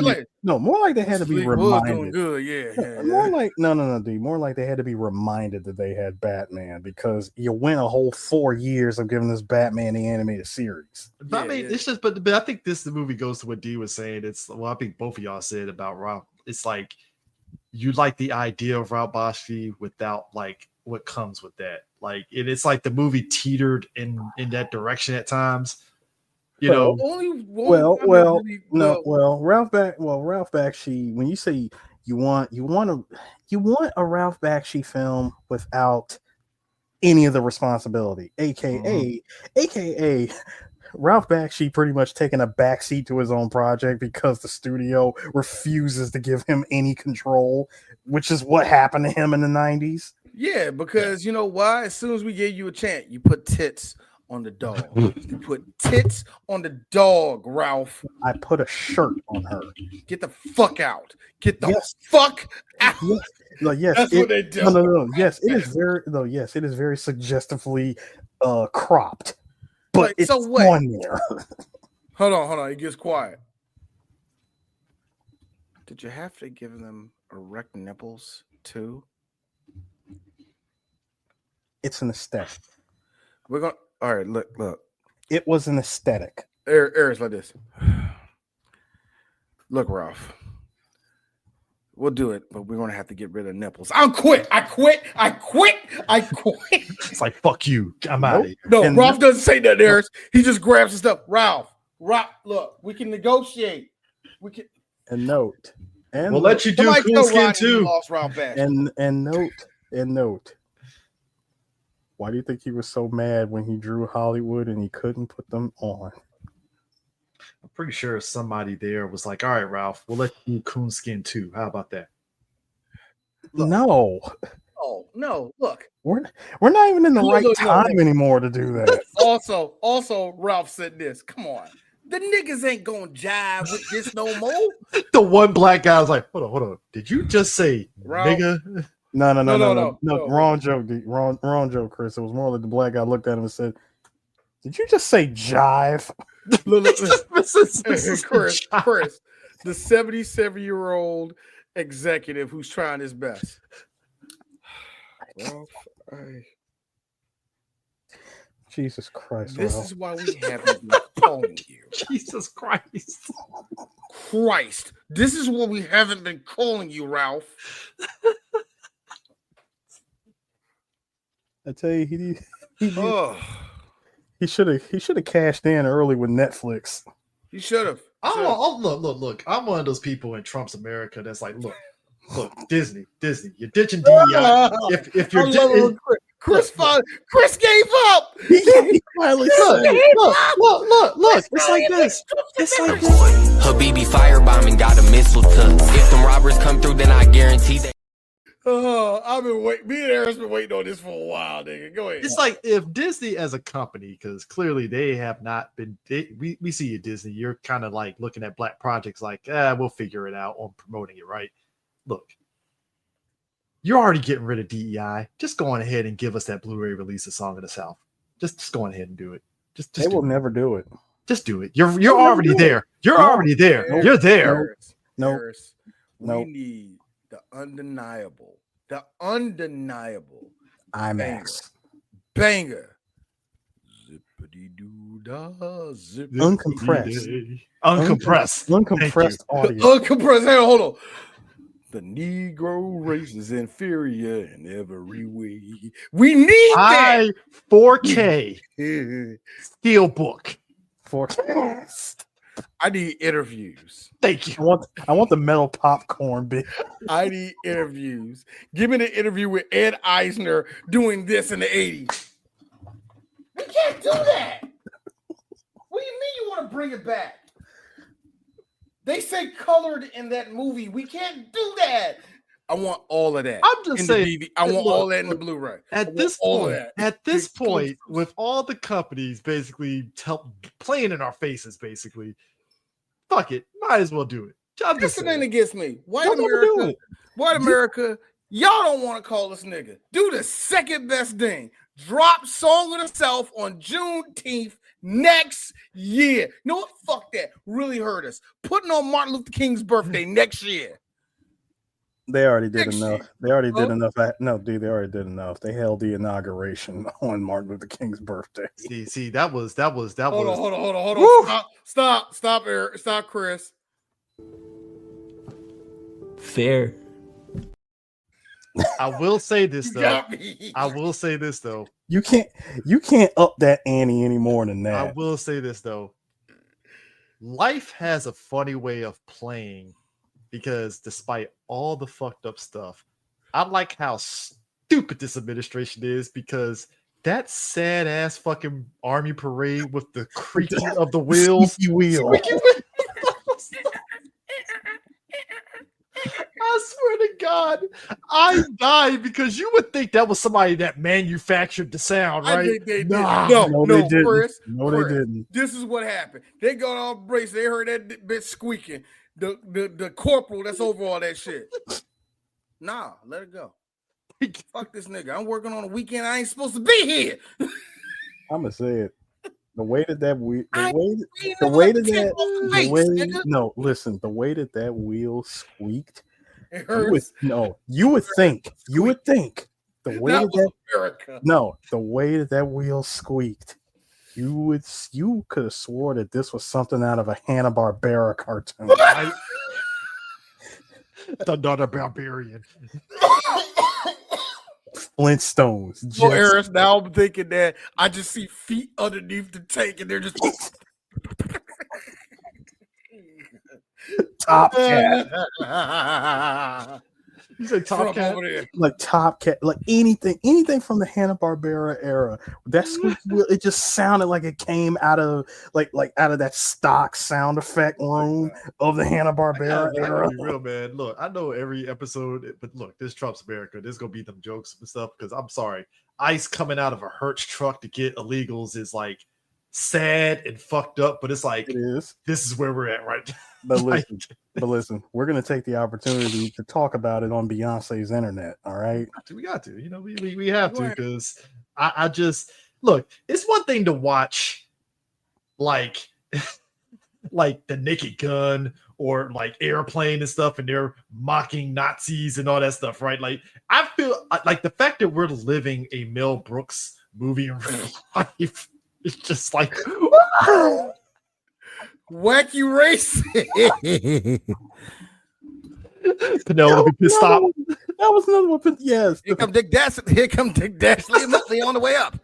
to be reminded. Good, yeah. More like dude. More like they had to be reminded that they had Batman because you went a whole 4 years of giving this Batman the animated series. But it's just, but I think the movie goes to what D was saying. I think both of y'all said about Ralph. It's like you like the idea of Ralph Bakshi without like what comes with that. Like it's like the movie teetered in that direction at times. Ralph Bakshi. When you say you want a Ralph Bakshi film without any of the responsibility, aka Ralph Bakshi pretty much taking a backseat to his own project because the studio refuses to give him any control, which is what happened to him in the 90s. Yeah, because you know why? As soon as we gave you a chant, you put tits on the dog. You put tits on the dog, Ralph. I put a shirt on her. Get the fuck out. Get the fuck out. Yes. No, yes. That's what they do. No. Yes, it is very Yes, it is very suggestively cropped. But it's on there. Hold on. It gets quiet. Did you have to give them erect nipples too? It's an aesthetic. We're gonna. All right, look. It was an aesthetic. Eric's like this. Look, Ralph. We'll do it, but we're gonna have to get rid of nipples. I quit. It's like fuck you. I'm out of here. No, Ralph doesn't say that, Eric. He just grabs his stuff. Ralph, look, we can negotiate. We can note. And we'll let you do Coonskin too. And note. Why do you think he was so mad when he drew Hollywood and he couldn't put them on? I'm pretty sure somebody there was like, all right, Ralph, we'll let you do Coonskin too. How about that? Look. No. Oh, no. Look. We're not even in the time anymore to do that. Also, Ralph said this. Come on. The niggas ain't gonna jive with this no more. The one black guy was like, hold on. Did you just say Ralph? Nigga? No. Wrong joke, wrong joke, Chris. It was more like the black guy looked at him and said, "Did you just say jive?" Look. Chris, the 77-year-old executive who's trying his best. Jesus Christ! This is why we haven't been calling you. Jesus Christ! This is why we haven't been calling you, Ralph. I tell you, he should have cashed in early with Netflix. He should have. Look. I'm one of those people in Trump's America that's like, look, Disney, you're ditching DEI. If you're Chris gave up. He finally look. It's like this. Habibi firebombing got a missile tuck. If them robbers come through, then I guarantee that. I've been waiting. Me and Eric's been waiting on this for a while, nigga. Go ahead. It's like if Disney as a company, because clearly they have not been. We see you, Disney. You're kind of like looking at black projects like, we'll figure it out on promoting it, right? Look, you're already getting rid of DEI. Just go on ahead and give us that Blu-ray release of Song of the South. Just go on ahead and do it. They will never do it. Just do it. You're already there. You're already there. You're there. No. We need the undeniable IMAX banger. Uncompressed audio. Uncompressed. Hey, hold on. The Negro race is inferior in every way. We need that 4K steelbook. 4K. I need interviews. Thank you. I want the metal popcorn bit. I need interviews. Give me the interview with Ed Eisner doing this in the 80s. We can't do that. What do you mean you want to bring it back? They say colored in that movie. We can't do that. I want all of that. I'm just saying. I want all that in the Blu-ray. At this point, with all the companies basically playing in our faces, basically, fuck it, might as well do it. I'm just saying against me. White America, y'all don't want to call us nigga. Do the second best thing. Drop Song of the South on Juneteenth next year. You know what? Fuck that. Really hurt us. Putting on Martin Luther King's birthday next year. They already did enough. They already did enough. No, dude, they already did enough. They held the inauguration on Martin Luther King's birthday. See, that was. Hold on. Stop, Eric. Stop, Chris. Fair. I will say this though. You can't up that ante any more than that. I will say this though. Life has a funny way of playing. Because despite all the fucked up stuff, I like how stupid this administration is because that sad ass fucking army parade with the creaking of the wheels. I swear to God, I died because you would think that was somebody that manufactured the sound, right? I think they did. No, they didn't. Chris, they didn't. This is what happened. They got off brace. They heard that bitch squeaking. The corporal that's over all that shit. Nah, let it go. Fuck this nigga. I'm working on a weekend. I ain't supposed to be here. I'm gonna say it. The way that way that wheel squeaked. You would think the way that wheel squeaked. You could have swore that this was something out of a Hanna-Barbera cartoon. The Barbarian. Flintstones. Oh, Eris, now I'm thinking that I just see feet underneath the tank and they're just Top Cat. You said Top Cat? Like Top Cat, like anything from the Hanna-Barbera era. That squeaky wheel, it just sounded like it came out of like out of that stock sound effect room of the Hanna-Barbera era. Be real, man. Look, I know every episode, but look, this Trump's America. There's gonna be them jokes and stuff because I'm sorry, ICE coming out of a Hertz truck to get illegals is like sad and fucked up, but it's like this is where we're at right now. But listen, we're gonna take the opportunity to talk about it on Beyonce's internet. All right, we got to, we have to because I just look. It's one thing to watch like like the Naked Gun or like Airplane and stuff, and they're mocking Nazis and all that stuff, right? Like I feel like the fact that we're living a Mel Brooks movie in real life. It's just like wacky race. Penelope, stop. That was another one. Yes. Here come Dick Dastardly. Here come Dick Dastardly on the way up.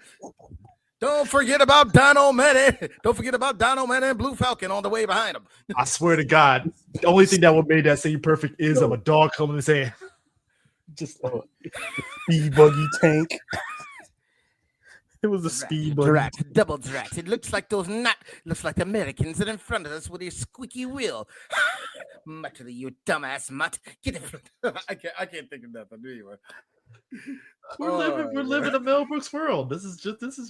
Don't forget about Dino Man. Don't forget about Dino Man and Blue Falcon on the way behind him. I swear to God, the only thing that would make that scene perfect is of a dog coming and saying, just speed buggy tank. It was a speed buggy. Double drat. It looks like looks like the Americans are in front of us with a squeaky wheel. Mutt, you dumbass mutt. Get it. I can't think of nothing. Anyway. We're living a Mel Brooks world. This is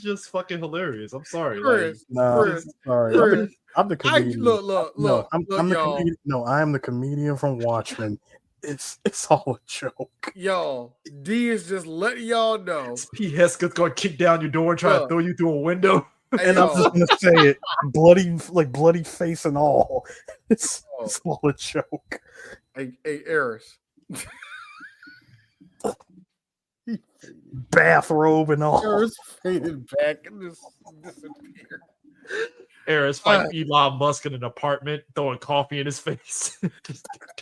just fucking hilarious. I'm sorry. Chris, sorry. I'm the comedian. Look, I'm the comedian. No, I am the comedian from Watchmen. It's all a joke. Yo, D is just letting y'all know. P. Hesketh's gonna kick down your door and try to throw you through a window. And I'm just gonna say it, bloody face and all. It's all a joke. Hey, Eris. Bathrobe and all. Eris faded back and just disappeared. Harris fight Elon Musk in an apartment, throwing coffee in his face.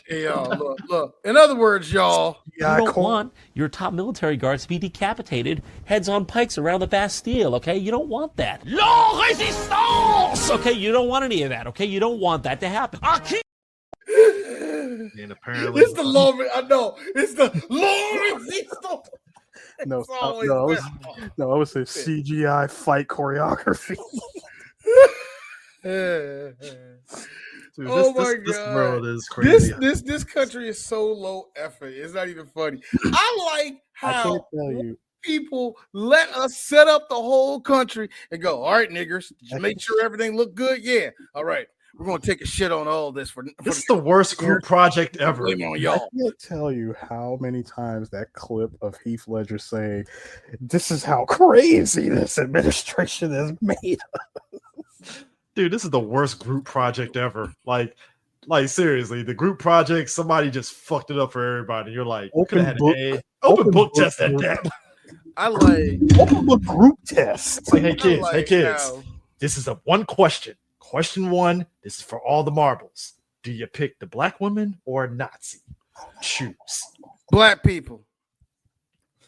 Hey, y'all, look. In other words, y'all, You don't want your top military guards to be decapitated, heads on pikes around the Bastille, okay? You don't want that. La resistance! Okay, you don't want any of that, okay? You don't want that to happen. And apparently, it's the law. I know it's the law. No, I would say CGI fight choreography. Dude, This world is crazy. This country is so low effort. It's not even funny. I like how people let us set up the whole country and go, all right, niggers, just make sure everything look good. Yeah. All right. We're going to take a shit on all this. This is the worst group project ever. I can't tell you how many times that clip of Heath Ledger saying, this is how crazy this administration is made of. Dude, this is the worst group project ever. Like seriously, the group project, somebody just fucked it up for everybody. You're like, open book test at that. I like open book group test. Like, hey kids, this is a one question. Question 1, this is for all the marbles. Do you pick the black woman or a Nazi? Choose. Black people.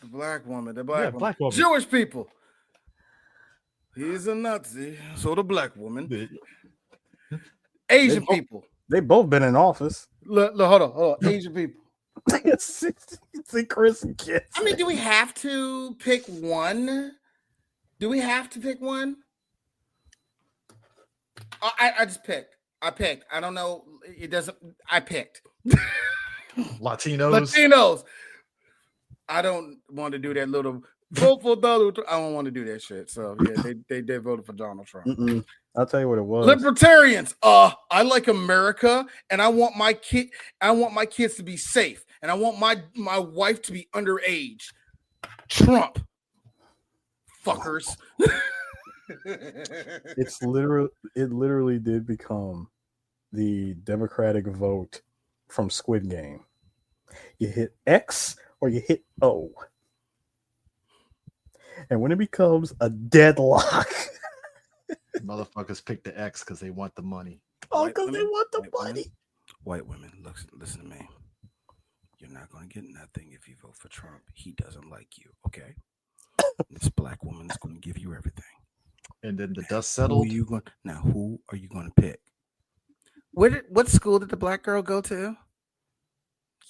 The black woman. Black woman. Jewish people. He's a Nazi. So the black woman. Asian people. They both been in office. Look, hold on. Asian people. See Chris and kids. I mean, do we have to pick one? I just picked. I picked. I don't know. It doesn't. I picked. Latinos. I don't want to do that little vote for Donald Trump. I don't want to do that shit. So yeah, they voted for Donald Trump. I'll tell you what it was. Libertarians. I like America, and I want my kids to be safe, and I want my wife to be underage. Trump. Fuckers. It literally did become the Democratic vote from Squid Game. You hit X or you hit O. And when it becomes a deadlock, motherfuckers pick the X because they want the money. Oh, because they want the money. White women, listen to me. You're not going to get nothing if you vote for Trump. He doesn't like you, okay? This black woman's going to give you everything. And then the dust settled. Who are you going to pick? What school did the black girl go to?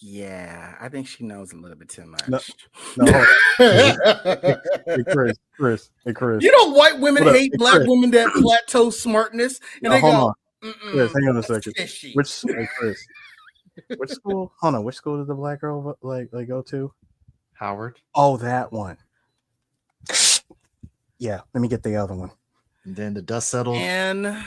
Yeah, I think she knows a little bit too much. No. Hey, Chris. You know, white women hate black women that plateau smartness, and they go. Chris, hang on a second. Which school? Hold on. Which school did the black girl go to? Howard. Oh, that one. Yeah, let me get the other one. And then the dust settled. And they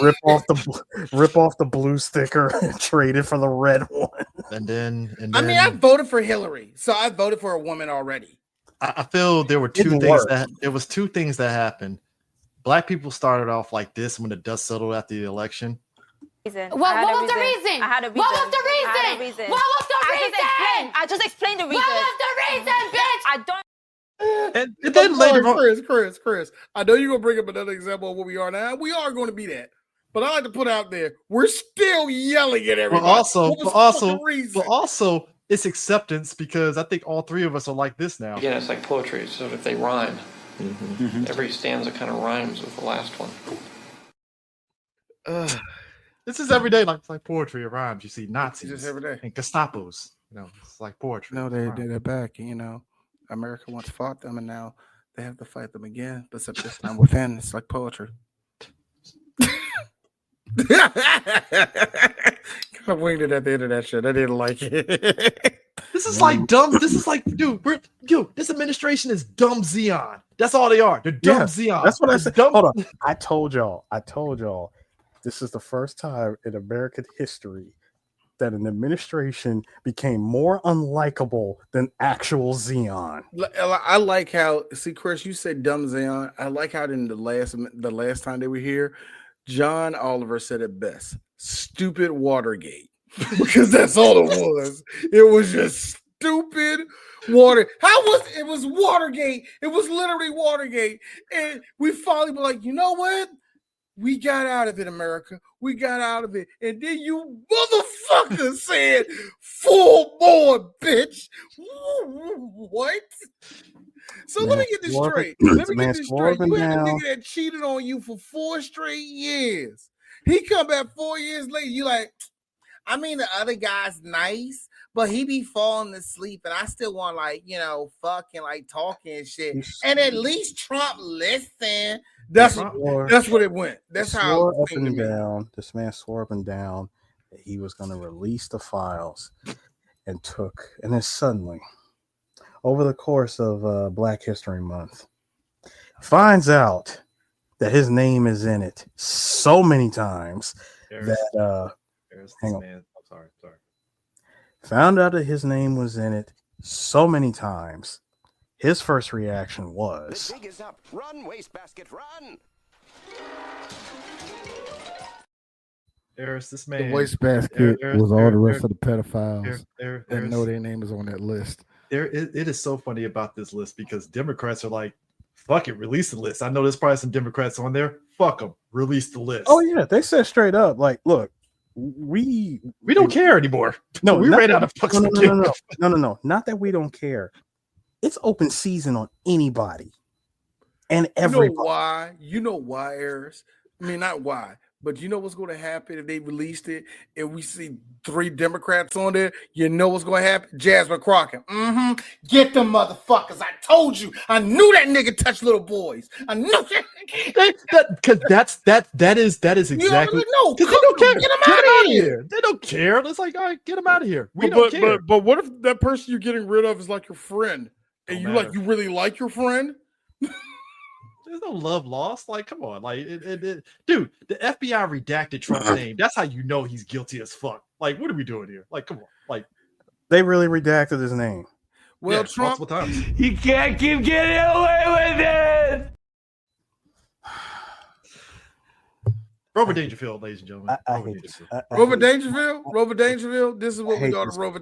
rip off the blue sticker and trade it for the red one. And then I mean, I voted for Hillary, so I voted for a woman already. I feel there were two things that happened. Black people started off like this when the dust settled after the election. What was the reason? I had a reason. What was the reason? I just explained the reason. What was the reason, bitch? I don't. And then later on, Chris, I know you're gonna bring up another example of what we are now. We are going to be that, but I like to put out there we're still yelling at everybody. But also, it's acceptance because I think all three of us are like this now. Again, it's like poetry. So if they rhyme, every stanza kind of rhymes with the last one. This is every day, like poetry. It rhymes. You see Nazis just every day and Gestapos. It's like poetry. No, they're back. America once fought them, and now they have to fight them again. But except this time within, it's like poetry. Kind of winged it at the end of that shit. I didn't like it. This is like dumb. This is like, dude, this administration is dumb Xeon. That's all they are. They're dumb Xeon. That's what I said. Hold on. I told y'all. This is the first time in American history that an administration became more unlikable than actual Xeon. I like how, Chris, you said dumb Xeon. I like how in the last time they were here, John Oliver said it best. Stupid Watergate. Because that's all it was. It was just stupid water. How was it? Was Watergate. It was literally Watergate. And we finally were like, you know what? We got out of it, America. We got out of it. And then you motherfucker said, full board, bitch. What? So let me get this straight. Let me get this straight. You had a nigga that cheated on you for 4 straight years. He come back 4 years later. You like, I mean, the other guy's nice, but he be falling asleep, and I still want, like, you know, fucking, like, talking and shit. And at least Trump listen. That's what it went. That's how it up and down. This man swore up and down that he was going to release the files, and then suddenly, over the course of Black History Month, finds out that his name is in it so many times hang on. Man. I'm sorry. Found out that his name was in it so many times. His first reaction was, "The dig is up. Run, wastebasket, run!" Eris, this man. The wastebasket was all the rest of the pedophiles that know their name is on that list. It is so funny about this list because Democrats are like, fuck it, release the list. I know there's probably some Democrats on there. Fuck them, release the list. Oh yeah, they said straight up, like, look, we don't care anymore. No, we ran out of fucks. No. Not that we don't care. It's open season on anybody and everybody. You know why, Eris? I mean, not why, but you know what's going to happen if they released it and we see 3 Democrats on there? You know what's going to happen? Jasmine Crockett. Get them motherfuckers. I told you. I knew that nigga touched little boys. I knew that. That is exactly. No, they don't care. Get them out of here. They don't care. It's like, all right, get them out of here. We don't care. But what if that person you're getting rid of is like your friend? And you really like your friend? There's no love lost. Like, come on. Like, dude, the FBI redacted Trump's name. That's how you know he's guilty as fuck. Like, what are we doing here? Like, come on. Like, they really redacted his name. Well, yeah, Trump, multiple times. You can't keep getting away with it. Rover Dangerfield, ladies and gentlemen. Rover Dangerfield. This is what we do to Rover.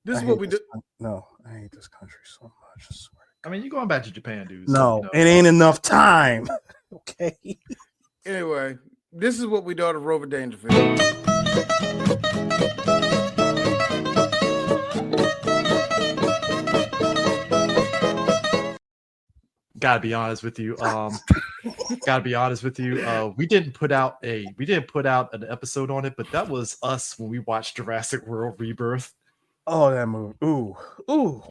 This is what we do. No, I hate this country so much. I swear. I mean, you're going back to Japan, dude. No, it ain't enough time. Okay. Anyway, this is what we do to Rover Dangerfield. Gotta be honest with you. We didn't put out an episode on it, but that was us when we watched Jurassic World Rebirth. Oh, that movie. Ooh,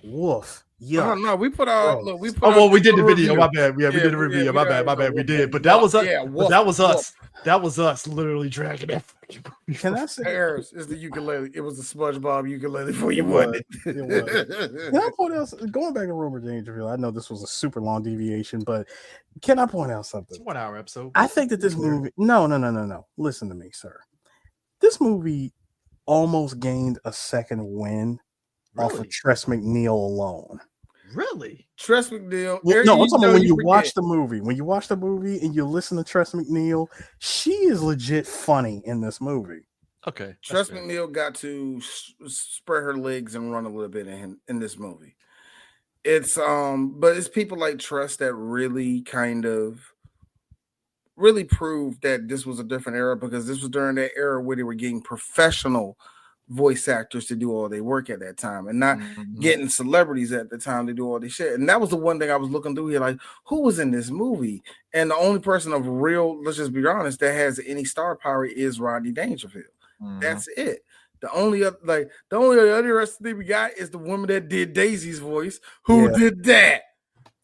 woof. Yeah. No, we put out. Look, we did the video. My bad. Yeah, we did the review. My bad. We did. But that was us. That was us. That was us literally dragging that fucking movie. Can I say? Harris is the ukulele. It was the SpongeBob ukulele for you, wasn't it? It was. Can I point out, going back to Rover Dangerfield? I know this was a super long deviation, but can I point out something? It's a 1 hour episode. I think that this movie. No. Listen to me, sir. This movie almost gained a second win off of Tress MacNeille alone. Really? Tress MacNeille. No, I'm talking about when you watch the movie. When you watch the movie and you listen to Tress MacNeille, she is legit funny in this movie. Okay. Tress MacNeille got to spread her legs and run a little bit in this movie. It's but it's people like Tress that really proved that this was a different era, because this was during that era where they were getting professional voice actors to do all their work at that time, and not getting celebrities at the time to do all this shit. And that was the one thing I was looking through here, like, who was in this movie? And the only person of real, let's just be honest, that has any star power is Rodney Dangerfield. That's it. The only other thing we got is the woman that did Daisy's voice, who did that.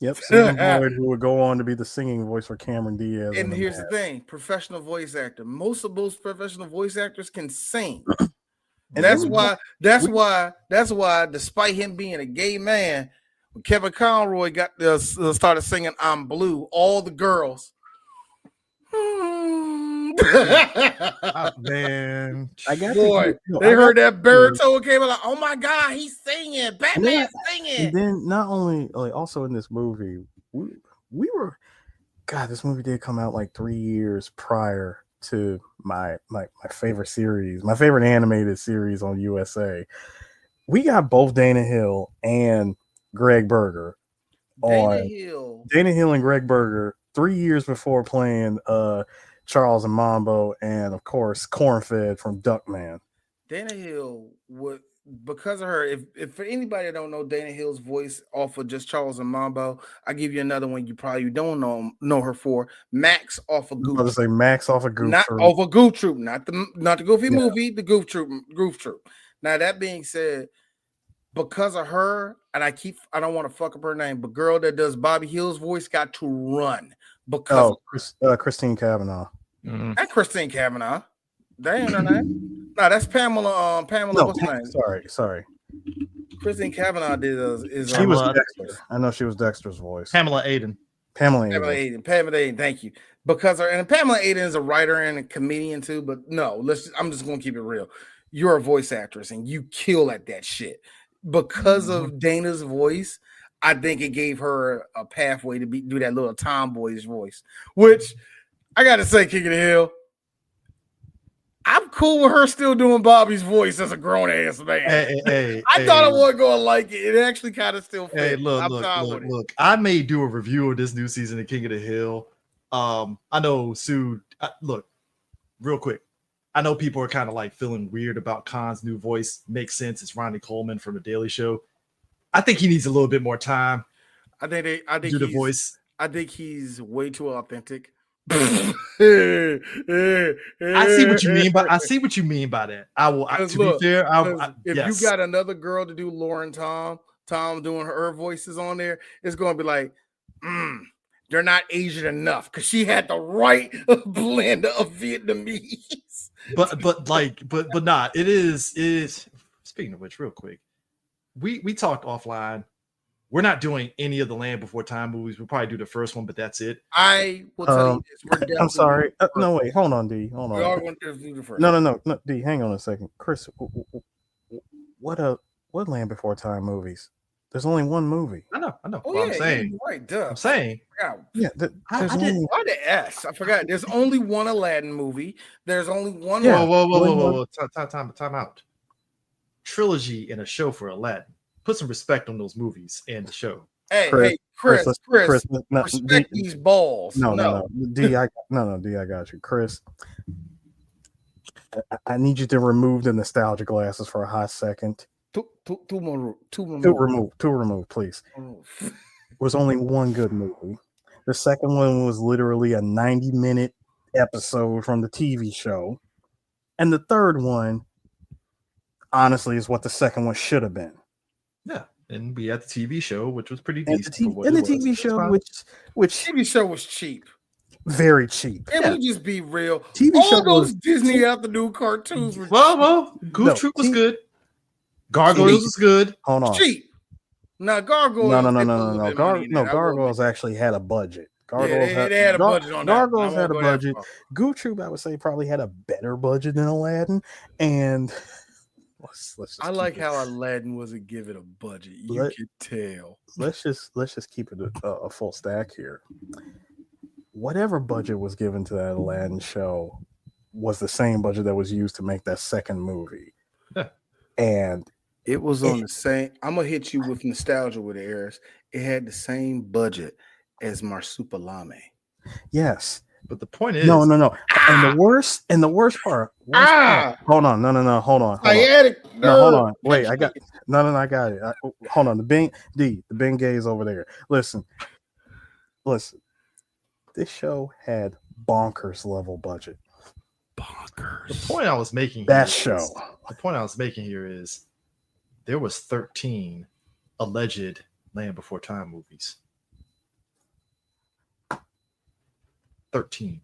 Yep, Susan Boyd, who would go on to be the singing voice for Cameron Diaz. And here's the thing: professional voice actor. Most of those professional voice actors can sing. And that's why, despite him being a gay man, when Kevin Conroy started singing "I'm Blue," all the girls, man, they heard that baritone came out, like, oh my god, he's singing, Batman's singing. And then not only, like, also in this movie, we were, God, this movie did come out like 3 years prior to my favorite series, my favorite animated series on USA. we got both Dana Hill and Greg Berger Dana Hill and Greg Berger 3 years before playing Charles and Mambo, and of course Cornfed from Duckman. Dana Hill would, because of her. If for anybody that don't know Dana Hill's voice off of just Charles and Mambo, I give you another one you probably don't know her for. Max off of Goof Troop. Say Max off of Goof Not Troop. off of Goof Troop, not the Goofy movie, the Goof Troop. Now that being said, because of her, and I don't want to fuck up her name, but girl that does Bobby Hill's voice got to run because Christine Cavanaugh. Mm-hmm. That Christine Cavanaugh. That ain't her name. No, that's Pamela. Pamela, what's her name? Sorry. Christine Cavanaugh is she was Dexter. I know she was Dexter's voice. Pamela Aiden. Pamela Aiden. Thank you. Because and Pamela Aiden is a writer and a comedian too. But no, I'm just gonna keep it real. You're a voice actress and you kill at that shit. Because of Dana's voice, I think it gave her a pathway to do that little tomboyish voice, which I gotta say, King of the Hill, I'm cool with her still doing Bobby's voice as a grown ass man. I thought I wasn't gonna like it. It actually kind of still fit. Hey, look. I may do a review of this new season of King of the Hill. I know Sue. Look, real quick. I know people are kind of like feeling weird about Khan's new voice. Makes sense. It's Ronnie Coleman from The Daily Show. I think he needs a little bit more time. I think do the voice. I think he's way too authentic. I see what you mean by that. I will. Be fair, if you got another girl to do Lauren Tom doing her voices on there, it's going to be like, they're not Asian enough because she had the right blend of Vietnamese. But not. It is. Speaking of which, real quick, we talked offline. We're not doing any of the Land Before Time movies. We'll probably do the first one, but that's it. I will tell you this. I'm sorry. No, wait. Hold on, D. Hold on. We are going to do the first. No, D. Hang on a second, Chris. What Land Before Time movies? There's only one movie. I know. Oh, I'm saying. Right, duh. I'm saying. Yeah. I didn't. Why the S? I forgot. There's only one Aladdin movie. There's only one. Yeah. Whoa. Time out. Trilogy and a show for Aladdin. Put some respect on those movies and the show. Hey, Chris, respect these balls. No. D, I got you. Chris, I need you to remove the nostalgia glasses for a hot second. To remove, please. There was only one good movie. The second one was literally a 90-minute episode from the TV show. And the third one, honestly, is what the second one should have been. Yeah, and we had the TV show, which was pretty decent. TV show, which TV show was cheap, very cheap. And we just be real. All those Disney afternoon cartoons were Goof Troop was good. Gargoyles was good. Hold on, cheap. Now Gargoyles. No. Gargoyles actually had a budget. Gargoyles had a budget on that. Gargoyles had a budget. Goof Troop, I would say, probably had a better budget than Aladdin, and. I like how Aladdin wasn't given a budget. You can tell. Let's just keep it a full stack here. Whatever budget was given to that Aladdin show was the same budget that was used to make that second movie, and it was on the same. I'm gonna hit you with nostalgia with the Airs. It had the same budget as Marsupilami. Yes. But the point is, no. And the worst part. Hold on, no, hold on. Hold on. Wait, I got I got it. Hold on. The Bengay is over there. Listen. This show had bonkers level budget. Bonkers. The point I was making. The point I was making here is there was 13 alleged Land Before Time movies. 13.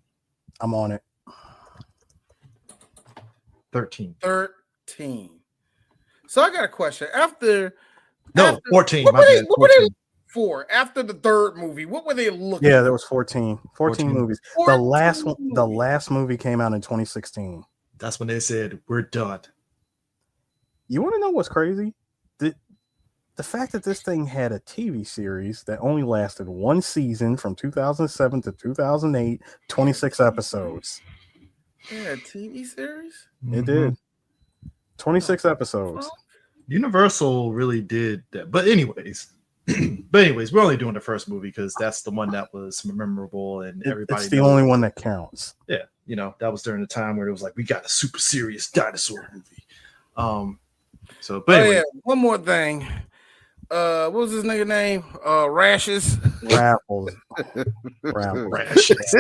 I'm on it. 13. So I got a question. 14. What were they looking for after the third movie? What were they looking? Yeah, there was 14 movies. 14 the last movie came out in 2016. That's when they said we're done. You want to know what's crazy? The fact that this thing had a TV series that only lasted one season from 2007 to 2008, 26 episodes. Yeah, TV series? It did. 26 episodes. Universal really did that. But anyways, we're only doing the first movie because that's the one that was memorable and everybody. It's the only one that counts. Yeah, that was during the time where it was like we got a super serious dinosaur movie. So, but anyway. One more thing. What was his nigga name? Rashes. Raffles. Rashes.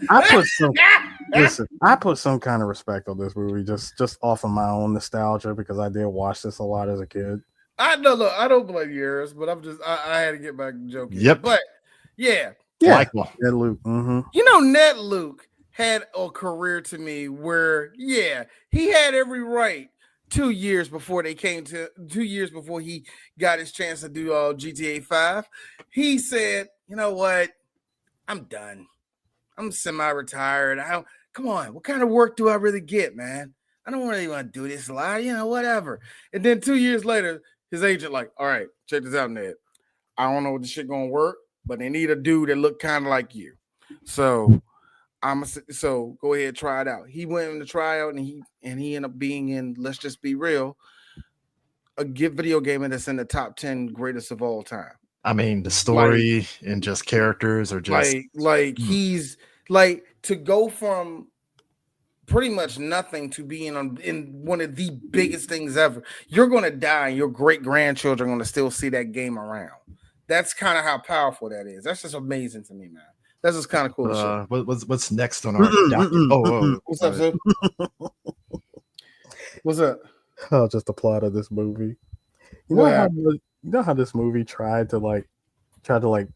I put some kind of respect on this movie just off of my own nostalgia because I did watch this a lot as a kid. I don't blame yours, but I had to get back joking. Yep. But yeah. Ned Luke. Mm-hmm. Ned Luke had a career to me where he had every right 2 years before he got his chance to do GTA 5. He said, you know what? I'm done. I'm semi-retired. Come on, what kind of work do I really get, man? I don't really want to do this a lot, whatever. And then 2 years later, his agent like, all right, check this out, Ned. I don't know what this shit gonna work, but they need a dude that look kind of like you. So go ahead, try it out. He went in the tryout and he ended up being in, let's just be real, a video game that's in the top 10 greatest of all time. I mean, the story and just characters are just he's like to go from pretty much nothing to being in one of the biggest things ever. You're going to die and your great grandchildren are going to still see that game around. That's kind of how powerful that is. That's just amazing to me, man. That's just kind of cool. What's next on our document? What's up, sir? What's up? Oh, just the plot of this movie. You know how this movie tried to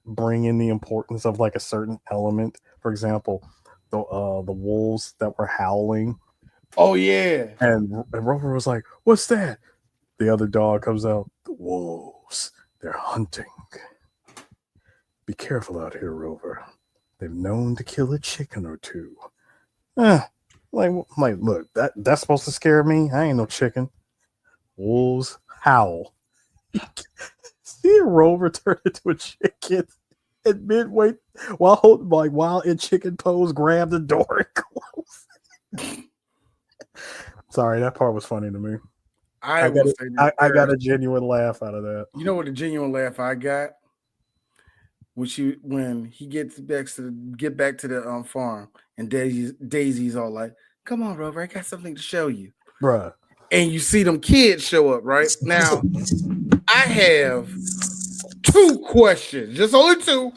bring in the importance of like a certain element. For example, the wolves that were howling. Oh yeah. And Rover was like, "What's that?" The other dog comes out. The wolves. They're hunting. Be careful out here, Rover. They've known to kill a chicken or two. Look, that's supposed to scare me. I ain't no chicken. Wolves howl. See Rover turn into a chicken and midway while in chicken pose, grab the door and close. Sorry, that part was funny to me. I got a genuine laugh out of that. You know what a genuine laugh I got? When he gets back to the farm and Daisy's all like, "Come on, Rover, I got something to show you, bruh." And you see them kids show up right now. I have 2 questions, just only two.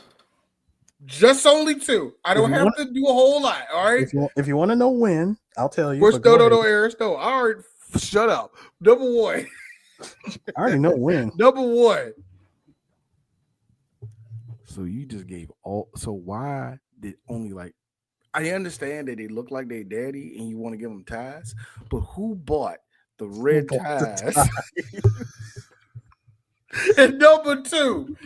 I don't have to do a whole lot. All right. If you want to know when, I'll tell you. Eric. No, I already shut up. Number 1. I already know when. Number 1. So you just gave all. So why did only I understand that they look like their daddy and you want to give them ties, but who bought the red ties? And number two.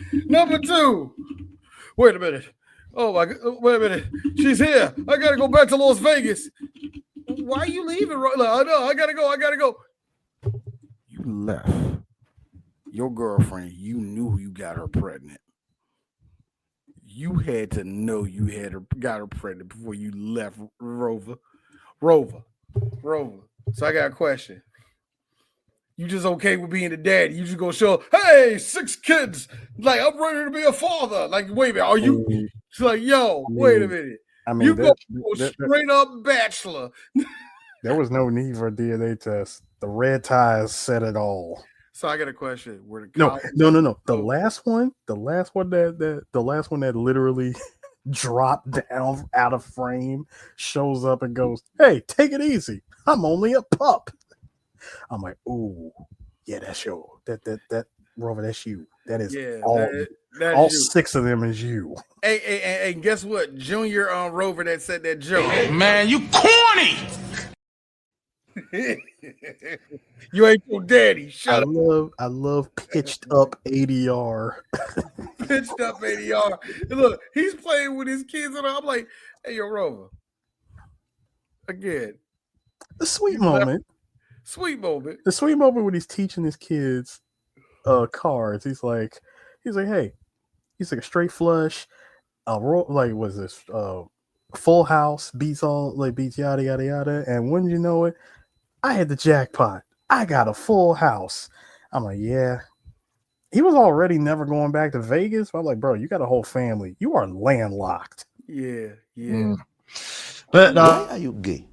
Wait a minute. Oh my God! Wait a minute. She's here. I gotta go back to Las Vegas. Why are you leaving? I know. I gotta go. You left your girlfriend. You knew you got her pregnant. You had to know you got her pregnant before you left Rover. So I got a question. You just okay with being a daddy? You just gonna show, hey, 6 kids. Like, I'm ready to be a father. Like, wait a minute, are you? She's like, yo, wait a minute. You go straight up bachelor. There was no need for a DNA test. The red ties said it all. So I got a question. No. The last one that literally dropped down out of frame shows up and goes, "Hey, take it easy. I'm only a pup." I'm like, "Ooh, yeah, that's you. That Rover, that's you. That is all 6 of them is you." Hey, guess what? Junior Rover that said that joke. Man, you corny. You ain't your daddy. Shut up. I love pitched up ADR. Pitched up ADR. Look, he's playing with his kids, and I'm like, "Hey, yo, Rover." Again, the sweet moment. The sweet moment when he's teaching his kids cards. He's like, hey, he's like a straight flush. Was this full house beats yada yada yada, and wouldn't you know it, I had the jackpot. I got a full house. I'm like, yeah. He was already never going back to Vegas. I'm like, bro, you got a whole family. You are landlocked. Yeah. But Why are you gay?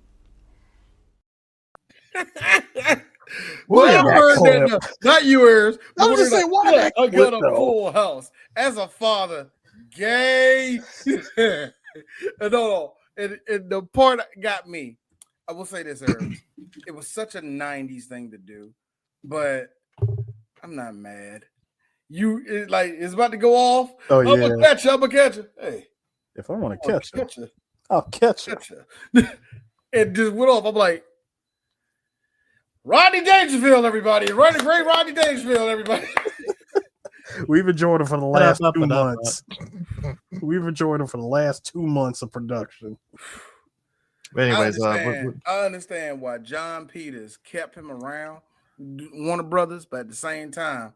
Well, I heard that. Not yours. I was just saying, why that I clip, got a though? full house as a father. Gay. No. And the part that got me, I will say this, Herbs. It was such a 90s thing to do, but I'm not mad. It's about to go off. Oh, I'm gonna catch you. Hey, if I want to catch you, I'll catch you. It just went off. I'm like, Rodney Dangerfield, everybody. Great Rodney Dangerfield, everybody. We've enjoyed him for the last 2 months. We've enjoyed him for the last 2 months of production. Anyways, I understand why John Peters kept him around, Warner Brothers, but at the same time,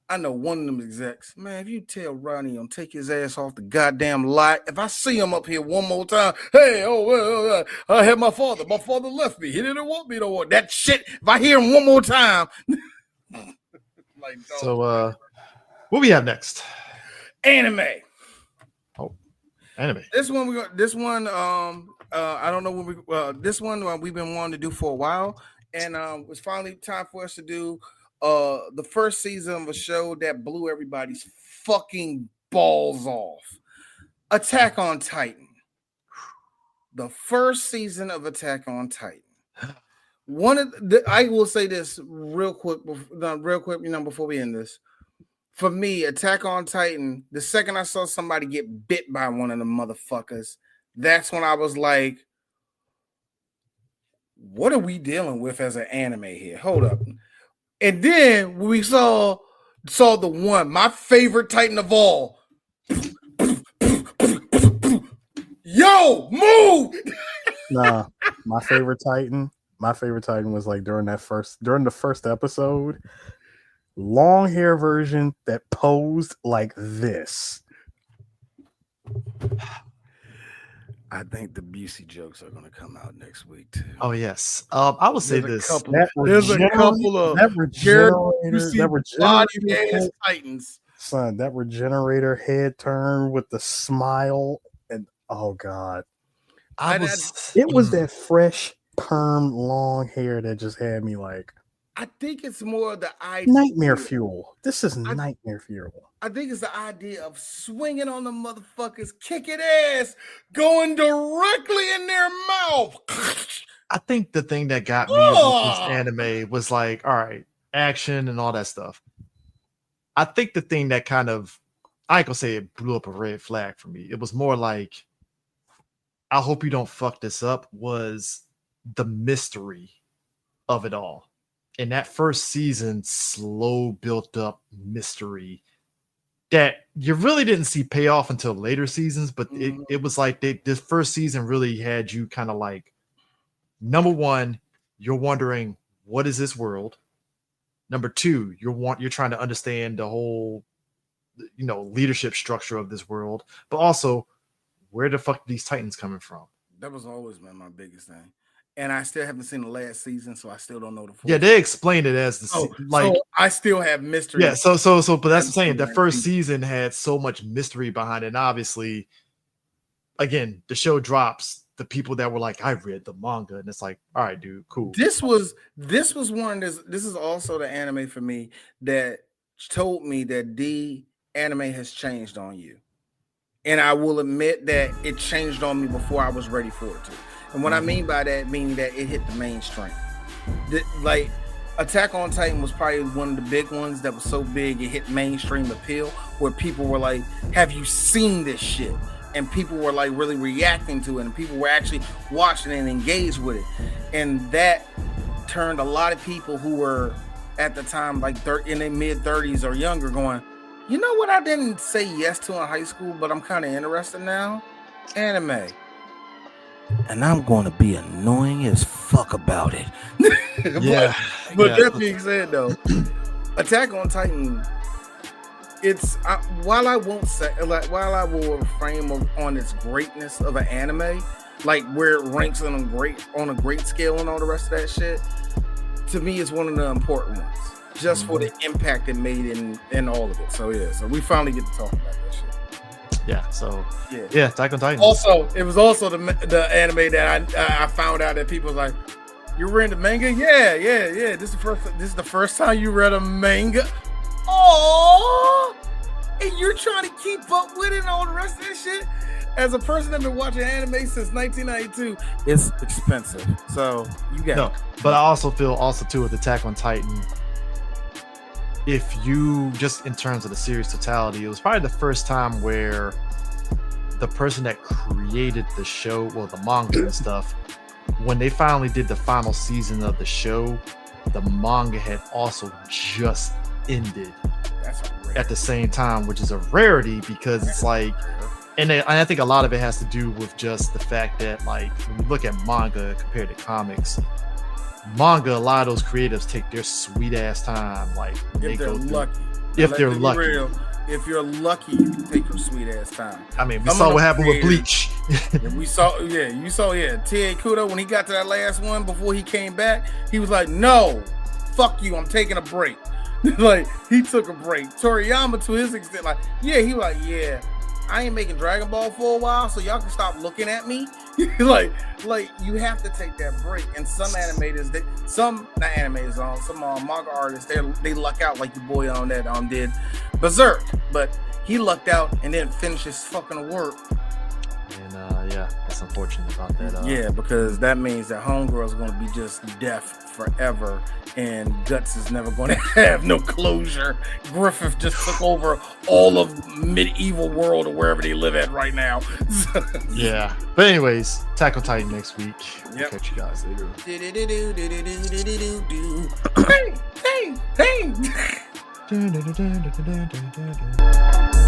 I know one of them execs, man, if you tell Rodney I'm take his ass off the goddamn lot, if I see him up here one more time, hey, I had my father left me. He didn't want me no more. That shit, if I hear him one more time. So, what we have next? Anime. Oh, anime. This one, I don't know when this one we've been wanting to do for a while, and it was finally time for us to do the first season of a show that blew everybody's fucking balls off. Attack on Titan. The first season of Attack on Titan. I will say this real quick, before we end this. For me, Attack on Titan, the second I saw somebody get bit by one of the motherfuckers, that's when I was like, what are we dealing with as an anime here? Hold up. And then we saw the one, my favorite Titan of all. Yo, move! Nah, my favorite Titan was like during the first episode, long hair version that posed like this. I think the Busey jokes are going to come out next week too. Oh yes, I will say There's this. There's a couple of body Titans. Son, that regenerator head turn with the smile, and oh god, it was that fresh perm long hair that just had me like. I think it's more the idea. Nightmare fuel. This is nightmare fuel. I think it's the idea of swinging on the motherfuckers, kicking ass, going directly in their mouth. I think the thing that got me with this anime was like, all right, action and all that stuff. I think the thing that kind of, I ain't gonna say it blew up a red flag for me. It was more like, I hope you don't fuck this up, was the mystery of it all. In that first season, slow built up mystery that you really didn't see pay off until later seasons, but it was like this first season really had you kind of like, number one, you're wondering, what is this world? Number two, you're trying to understand the whole, leadership structure of this world, but also, where the fuck are these Titans coming from? That was always been my biggest thing. And I still haven't seen the last season, so I still don't know the full. Yeah, they explained it as so I still have mystery. Yeah, but that's what I'm saying. The first season had so much mystery behind it. And obviously, again, the show drops. The people that were like, I read the manga, and it's like, all right, dude, cool. This was one. This is also the anime for me that told me that the anime has changed on you. And I will admit that it changed on me before I was ready for it to. And what I mean by that, meaning that it hit the mainstream. Like, Attack on Titan was probably one of the big ones that was so big it hit mainstream appeal, where people were like, have you seen this shit? And people were like really reacting to it, and people were actually watching and engaged with it. And that turned a lot of people who were at the time like in their mid-30s or younger going, you know what I didn't say yes to in high school, but I'm kind of interested now? Anime. And I'm going to be annoying as fuck about it. But that being said, though, Attack on Titan, while I will refrain on its greatness of an anime, like where it ranks on a great scale and all the rest of that shit, to me is one of the important ones, just for the impact it made in all of it. So yeah, so we finally get to talk about that shit. Yeah. So yeah, Attack on Titan. Also, it was also the anime that I found out that people was like, you read the manga? Yeah. This is the first time you read a manga. Oh, and you're trying to keep up with it and all the rest of this shit. As a person that's been watching anime since 1992, it's expensive. So you got but I also feel too with Attack on Titan. If you just in terms of the series totality, it was probably the first time where the person that created the show, well, the manga and stuff, when they finally did the final season of the show, the manga had also just ended at the same time, which is a rarity because it's like, and I think a lot of it has to do with just the fact that, like, when you look at manga compared to comics, manga, a lot of those creatives take their sweet ass time, like when if they they're go through, lucky. if they're lucky. Real, if you're lucky, you can take your sweet ass time. I mean, we saw what happened with Bleach. You saw T.A. Kudo when he got to that last one before he came back, he was like, "No, fuck you, I'm taking a break." Like, he took a break. Toriyama, to his extent, like, yeah, he was like, yeah, I ain't making Dragon Ball for a while, so y'all can stop looking at me. like you have to take that break. And some animators, some manga artists, they luck out, like your boy on that did Berserk, but he lucked out and didn't finish his fucking work. And yeah, that's unfortunate about that. Yeah, because that means that Homegirl's going to be just deaf forever, and Guts is never going to have no closure. Griffith just took over all of medieval world or wherever they live at right now. Yeah, but anyways, Attack on Titan next week. Yep. Catch you guys later. Hey.